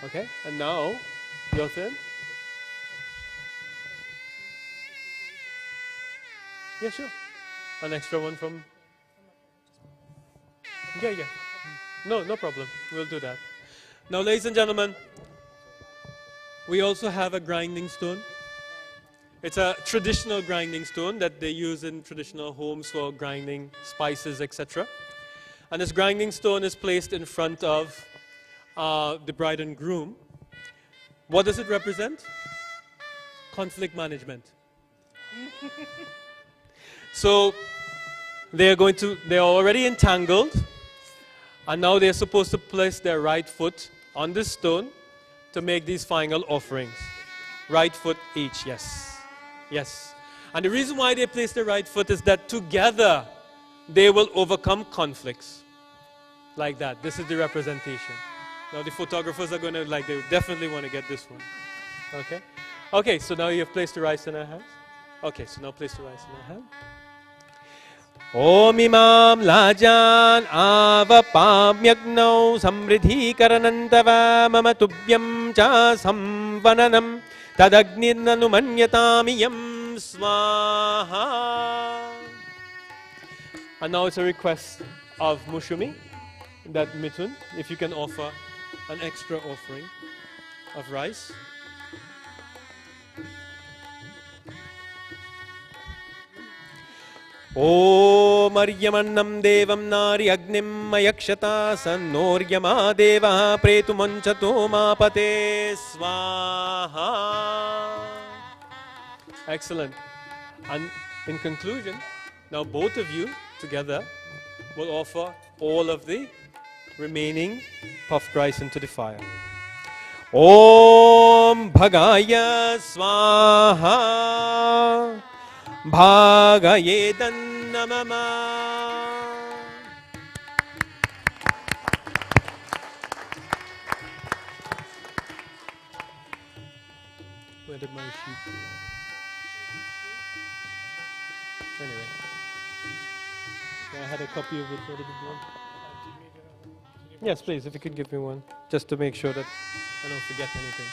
Okay, and now your turn. Yeah, sure. An extra one from... Yeah. No problem. We'll do that. Now, ladies and gentlemen, we also have a grinding stone. It's a traditional grinding stone that they use in traditional homes for grinding spices, etc. And this grinding stone is placed in front of the bride and groom. What does it represent? Conflict management. So they're already entangled, and now they're supposed to place their right foot on this stone to make these final offerings. Right foot each, yes. Yes. And the reason why they place the right foot is that together they will overcome conflicts. Like that. This is the representation. Now the photographers are going to, they definitely want to get this one. Okay? Okay, so now you have placed the rice in our hands. Okay, so now place the rice in our hand. Om Imam Lajan Avapamyagnau Samridhi Karanantava Mama Tubhyam Cha Samvananam Tadagnirnanu Manyatamiyam Swaha. And now it's a request of Mousume, that Mithun, if you can offer an extra offering of rice. Om Aryamannam Devam Nari Agnim Mayakshata Sannoryama Deva Pretu Manchato Mapate Swaha. Excellent. And in conclusion, now both of you together will offer all of the remaining puffed rice into the fire. Om Bhagaya Swaha Bhagayedan Namama. Where did my sheet go? Anyway, I had a copy of it. Where did it go? Yes, please, if you could give me one, just to make sure that I don't forget anything.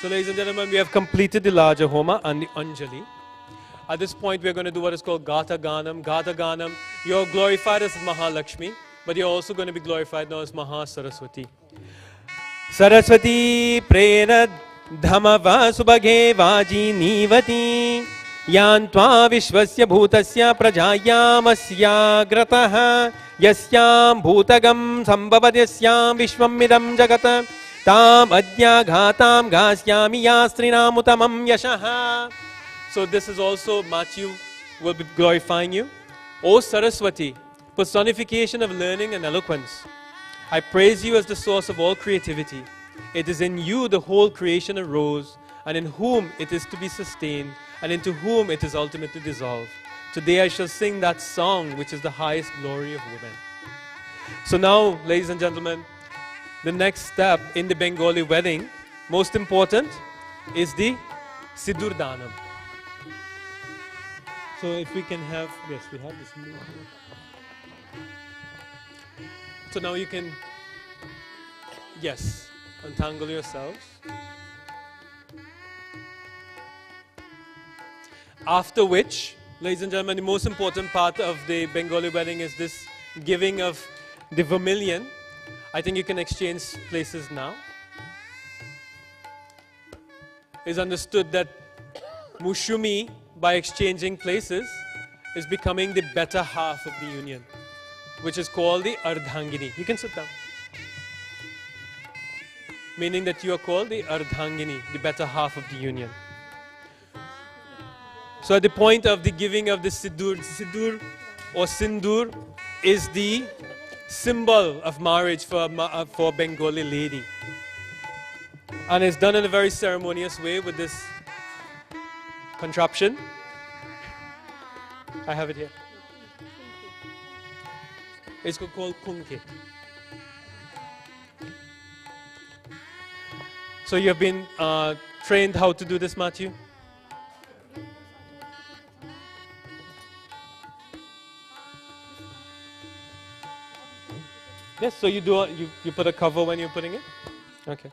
So, ladies and gentlemen, we have completed the larger Homa and the Anjali. At this point, we're going to do what is called Gata Ganam. Gata Ganam, you're glorified as Mahalakshmi, but you're also going to be glorified now as Maha Saraswati. Saraswati Prena Dhamava Subhage Vaji Nivati Yantva Vishwasya Bhutasya Prajayamasya Grataha Yasyam Bhutagam Sambhavadyasya Vishwamidam Jagata Tam Adya Ghatam Gasyami Yastrinamutamam Yashaha. So this is also Matthew will be glorifying you. O Saraswati, personification of learning and eloquence, I praise you as the source of all creativity. It is in you the whole creation arose, and in whom it is to be sustained, and into whom it is ultimately dissolved. Today I shall sing that song which is the highest glory of women. So now, ladies and gentlemen, the next step in the Bengali wedding, most important, is the Siddur Danam. So if we can have, yes, we have this. So now you can, yes, untangle yourselves. After which, ladies and gentlemen, the most important part of the Bengali wedding is this giving of the Vermilion. I think you can exchange places now. It's understood that Mousume, by exchanging places, is becoming the better half of the union, which is called the Ardhangini. You can sit down. Meaning that you are called the Ardhangini, the better half of the union. So at the point of the giving of the Siddur or Sindur is the symbol of marriage for a Bengali lady. And it's done in a very ceremonious way with this contraption. I have it here. It's called kunke. So you have been trained how to do this, Matthew? Yes, so you do you put a cover when you're putting it? Okay.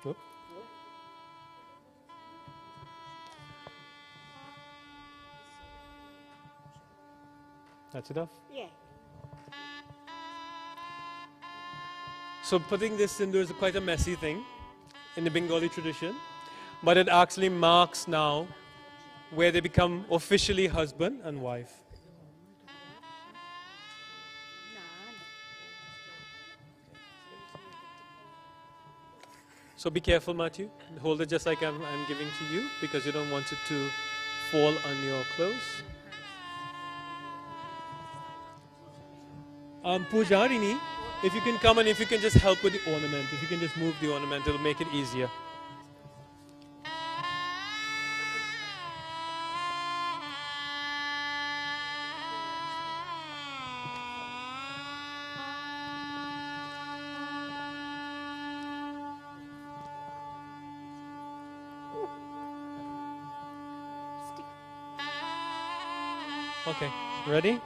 Oop. That's enough? Yeah. So putting this sindur is quite a messy thing in the Bengali tradition, but it actually marks now where they become officially husband and wife. So be careful, Matthew. Hold it just like I'm giving to you, because you don't want it to fall on your clothes. Pujarini, if you can come and if you can just help with the ornament, if you can just move the ornament, it'll make it easier. Okay, ready?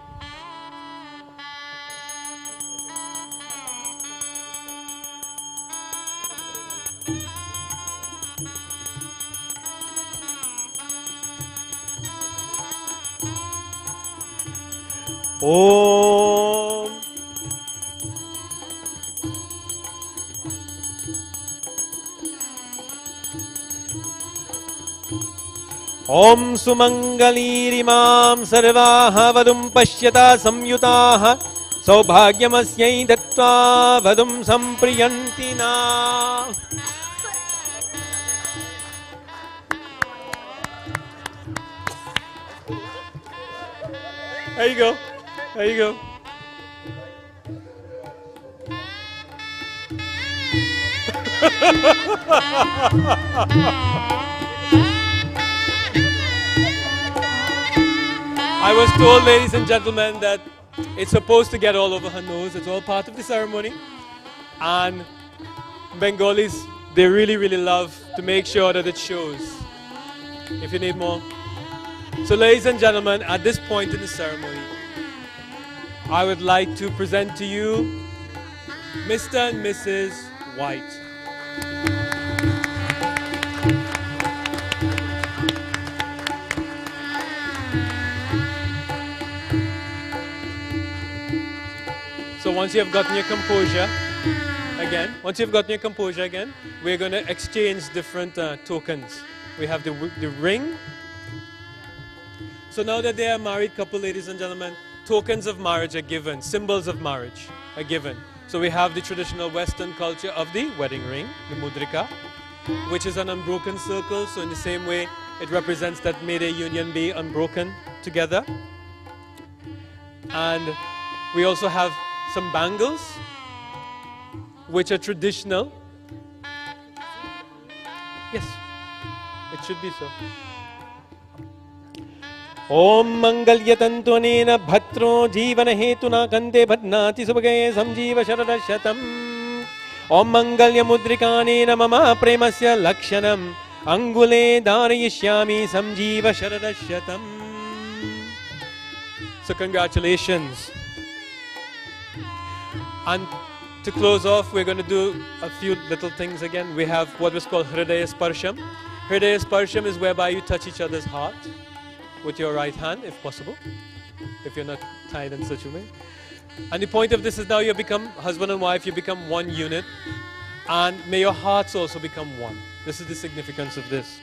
Om Om Sumangalirima Sarvaha Vadum Pashyata Samyutaha Saubhagyamasya Dattva Vadum Sampriyantina. There you go. There you go. I was told, ladies and gentlemen, that it's supposed to get all over her nose. It's all part of the ceremony. And Bengalis, they really, really love to make sure that it shows. If you need more. So ladies and gentlemen, at this point in the ceremony, I would like to present to you Mr. and Mrs. White. So once you have gotten your composure again, we're going to exchange different tokens. We have the ring. So now that they are a married couple, ladies and gentlemen, tokens of marriage are given, symbols of marriage are given. So we have the traditional Western culture of the wedding ring, the mudrika. which is an unbroken circle. So in the same way, it represents that may their union be unbroken together. And we also have some bangles, which are traditional. Yes, it should be so. Om Mangalyatantuanena Bhatro Jeevana Hetuna Kante Bhatnati Subhagaye Samjeeva Sharadashatam. Om Mangalya Mudrikanena Mama Premasya Lakshanam Angule Dharayishyami Samjeeva Sharadashatam. So congratulations. And to close off, we're going to do a few little things again. We have what was called Hridaya Sparsham. Hridaya Sparsham is whereby you touch each other's heart with your right hand, if possible, if you're not tied in such a way. And the point of this is now you become husband and wife, you become one unit, and may your hearts also become one. This is the significance of this.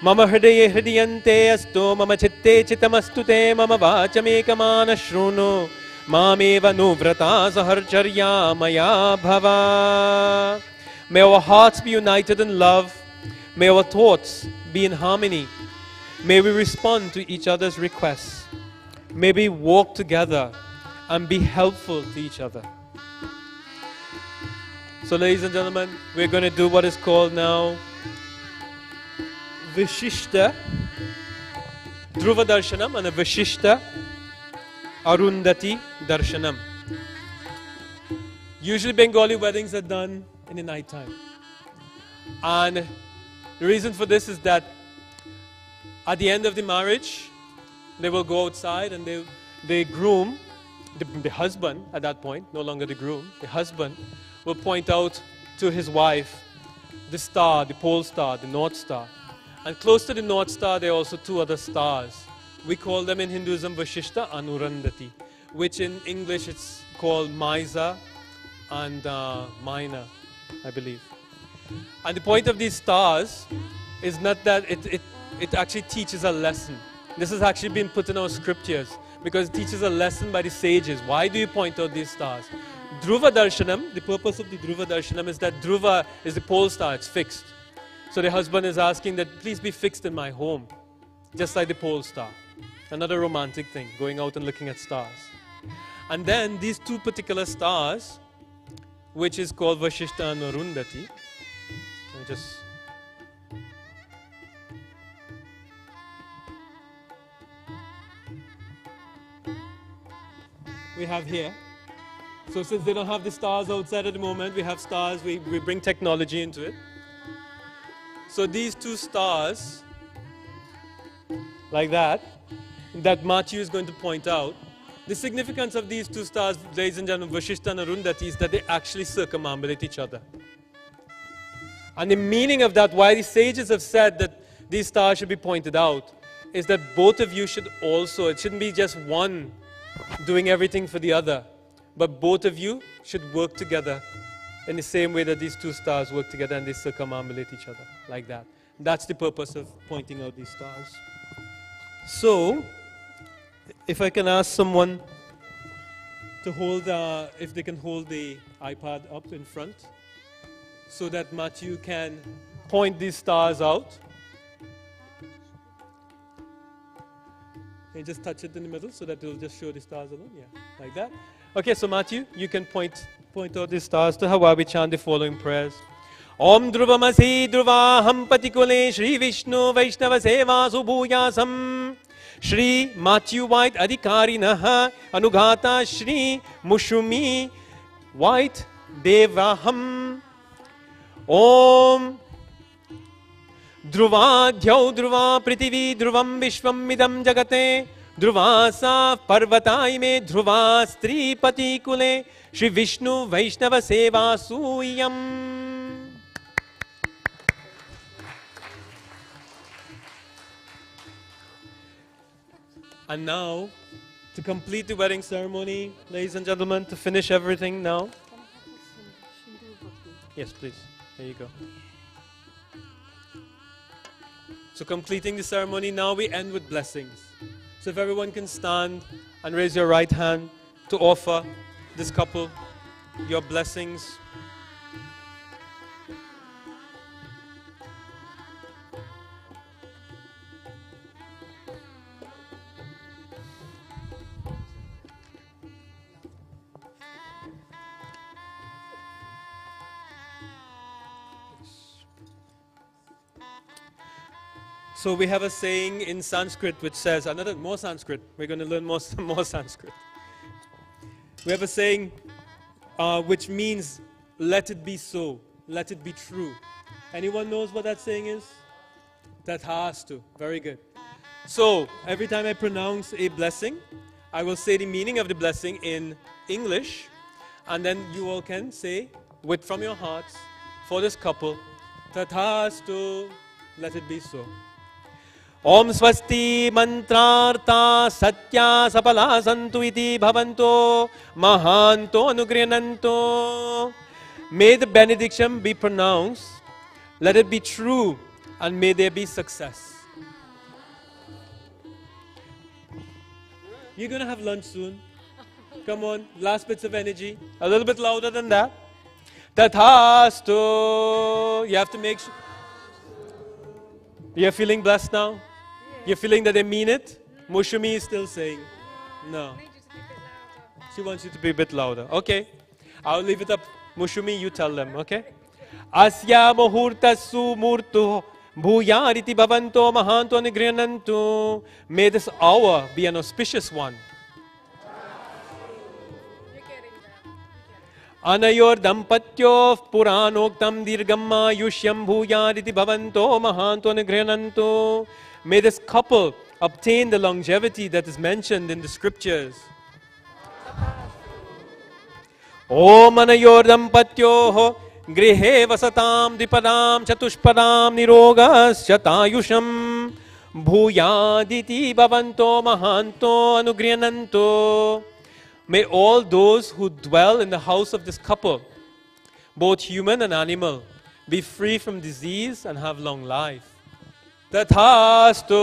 Mama hridaye hridayante astu, mama chitte chitamastu te, mama vachamekama shruno, mameva nuvrata saharcharya maya bhava. May our hearts be united in love. May our thoughts be in harmony. May we respond to each other's requests. May we walk together and be helpful to each other. So ladies and gentlemen, we're going to do what is called now Vishishta Dhruva Darshanam and a Vishishta Arundhati Darshanam. Usually Bengali weddings are done in the night time. And the reason for this is that at the end of the marriage, they will go outside and the groom, the husband at that point, no longer the groom, the husband will point out to his wife the star, the pole star, the North Star. And close to the North Star, there are also two other stars. We call them in Hinduism Vashishta Anurandhati, which in English it's called Maisa and Maina, I believe. And the point of these stars is not that it actually teaches a lesson. This has actually been put in our scriptures because it teaches a lesson by the sages. Why do you point out these stars? Dhruva Darshanam, the purpose of the Dhruva Darshanam is that Dhruva is the pole star, it's fixed. So the husband is asking that please be fixed in my home, just like the pole star. Another romantic thing, going out and looking at stars. And then these two particular stars, which is called Vashishta and Arundhati, we have here. So since they don't have the stars outside at the moment, we have stars, we bring technology into it. So these two stars, like that Matthew is going to point out, the significance of these two stars, ladies and gentlemen, Vashishta and Arundhati, is that they actually circumambulate each other. And the meaning of that, why the sages have said that these stars should be pointed out, is that both of you should also, it shouldn't be just one doing everything for the other, but both of you should work together in the same way that these two stars work together and they circumambulate each other, like that. That's the purpose of pointing out these stars. So, if I can ask someone to hold, if they can hold the iPad up in front, so that Matthew can point these stars out. Can you just touch it in the middle so that it will just show the stars alone? Yeah, like that. Okay, so Matthew, you can point out the stars to her while we chant the following prayers. Om Dhruvamasi Dhruvaham Patikule Shree Vishnu Vaishnava Seva Subhuyasam Shree Matthew White Adhikarinaha Anughata Shree Mousume White Devaham Om Dhruvadhyau Dhruva Prithvi Dhruvam Vishwam Midam Jagate Dhruva Sa Parvatai Me Dhruva Stri Patikule Shri Vishnu Vaishnava Seva Suyam. And now, to complete the wedding ceremony, ladies and gentlemen, to finish everything now. Yes, please. There you go. So completing the ceremony, now we end with blessings. So if everyone can stand and raise your right hand to offer this couple your blessings. So we have a saying in Sanskrit which says, more Sanskrit. We're going to learn more, more Sanskrit. We have a saying which means, let it be so, let it be true. Anyone knows what that saying is? Tathastu. Very good. So, every time I pronounce a blessing, I will say the meaning of the blessing in English, and then you all can say, from your hearts, for this couple, Tathastu, let it be so. Om swasti mantrartha satya sapala santu iti bhavanto mahanto anugrihananto. May the benediction be pronounced, let it be true, and may there be success. You're going to have lunch soon. Come on, last bits of energy. A little bit louder than that. Tathastu. You have to make sure. You're feeling blessed now? You're feeling that they mean it? Mousume is still saying no. She wants you to be a bit louder. Okay. I'll leave it up. Mousume, you tell them, okay? Asya muhurtasu murtu bhuyariti bhavanto mahanto anugrihanantu. May this hour be an auspicious one. Anayor dampatyo puranoktam dirgamma yushyam bhuyariti bhavanto mahanto anugrihanantu. May this couple obtain the longevity that is mentioned in the scriptures. Om anayor dampatyo grihe vasatam dipadam chatushpadam nirogas chatayusham bhuyaditi bhavanto mahanto anugrihananto. May all those who dwell in the house of this couple, both human and animal, be free from disease and have long life. Tathastu.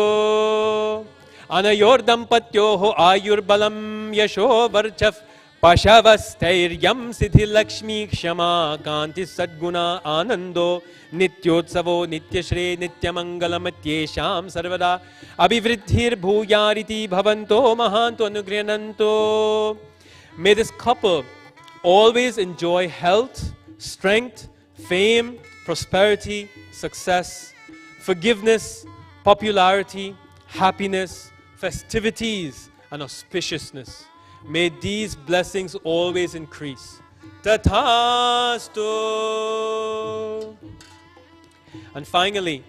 Anayor dampatyoho ayurbalam yasho varchaf pashavastairyam siddhi lakshmi kshama kanti sadguna anando nityotsavo nityashre nityamangalamatyeesham sarvada abhivriddhir bhuyariti bhavanto mahanto anugrihananto. May this couple always enjoy health, strength, fame, prosperity, success, forgiveness, popularity, happiness, festivities, and auspiciousness. May these blessings always increase. Tathastu. And finally,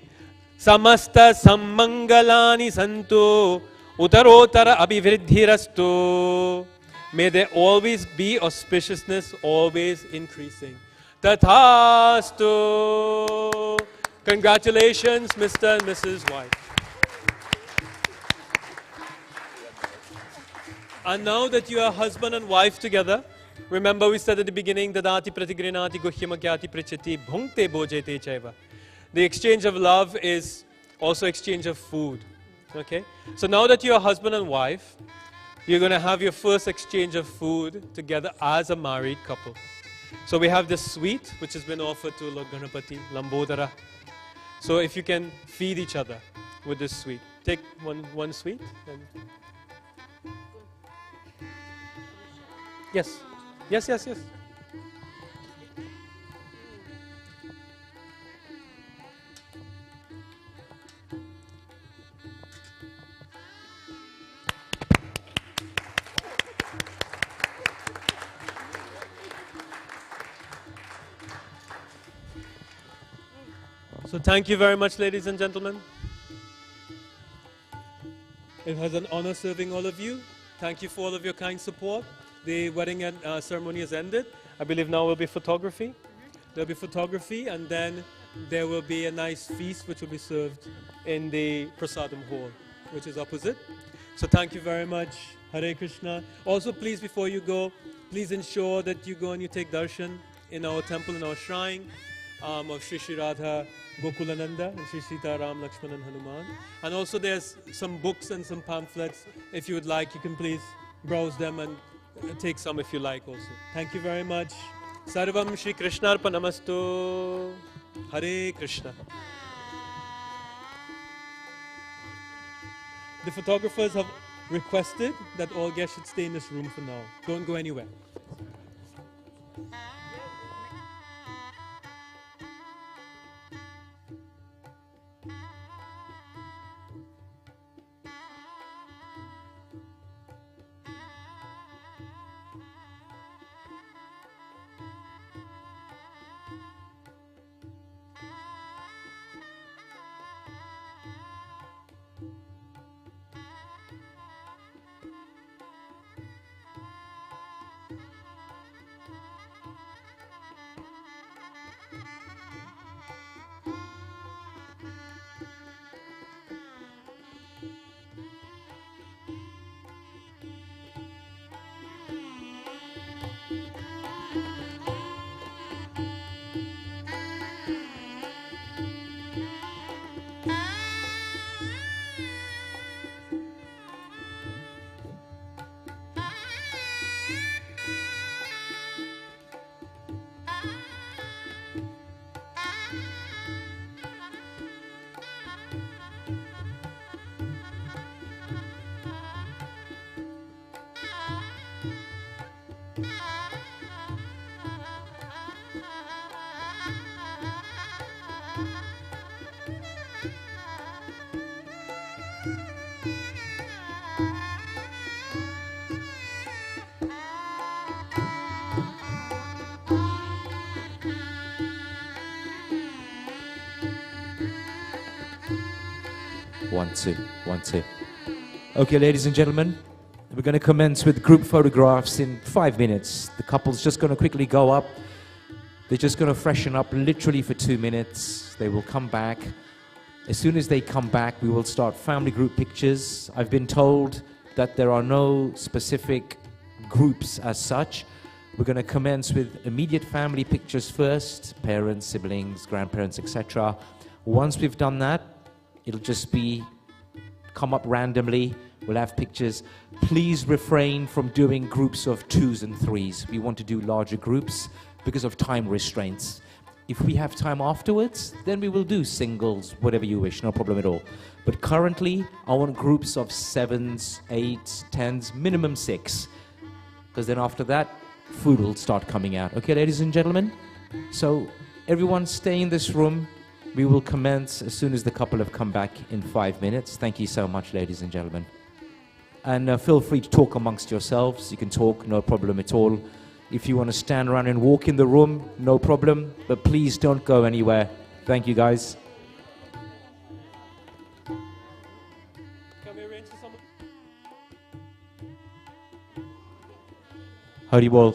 samasta sammangalani santu utarotara abhivriddhirastu. May there always be auspiciousness, always increasing. Tathastu. Congratulations, Mr. and Mrs. White. And now that you are husband and wife together, remember we said at the beginning, Dadati pratigrinati guhyamakyati prichati bhunkte bhojete chaiva. The exchange of love is also exchange of food. Okay? So now that you are husband and wife, you're going to have your first exchange of food together as a married couple. So we have this sweet, which has been offered to Lord Ganapati, Lambodara. So if you can feed each other with this sweet. Take one sweet. And yes. Yes. So thank you very much, ladies and gentlemen. It was an honor serving all of you. Thank you for all of your kind support. The wedding ceremony has ended. I believe now will be photography. There'll be photography, and then there will be a nice feast which will be served in the Prasadam hall, which is opposite. So thank you very much. Hare Krishna. Also, please, before you go, please ensure that you go and you take darshan in our temple, in our shrine of Shri Radha Gokulananda and Shri Sita Ram Lakshman and Hanuman. And also there's some books and some pamphlets. If you would like, you can please browse them and take some if you like also. Thank you very much. Sarvam Shri Krishna Arpanamastu. Hare Krishna. The photographers have requested that all guests should stay in this room for now. Don't go anywhere. 1, 2, 1, 2. Okay, ladies and gentlemen, we're going to commence with group photographs in 5 minutes. The couple's just going to quickly go up. They're just going to freshen up literally for 2 minutes. They will come back. As soon as they come back, we will start family group pictures. I've been told that there are no specific groups as such. We're going to commence with immediate family pictures first, parents, siblings, grandparents, etc. Once we've done that, it'll just be come up randomly. We'll have pictures. Please refrain from doing groups of 2s and 3s. We want to do larger groups because of time restraints. If we have time afterwards, then we will do singles, whatever you wish, no problem at all. But currently, I want groups of 7s, 8s, 10s, minimum 6. Because then after that, food will start coming out. Okay, ladies and gentlemen? So everyone stay in this room. We will commence as soon as the couple have come back in 5 minutes. Thank you so much, ladies and gentlemen. And feel free to talk amongst yourselves. You can talk, no problem at all. If you want to stand around and walk in the room, no problem. But please don't go anywhere. Thank you, guys. Can we arrange for someone? Hari Bol.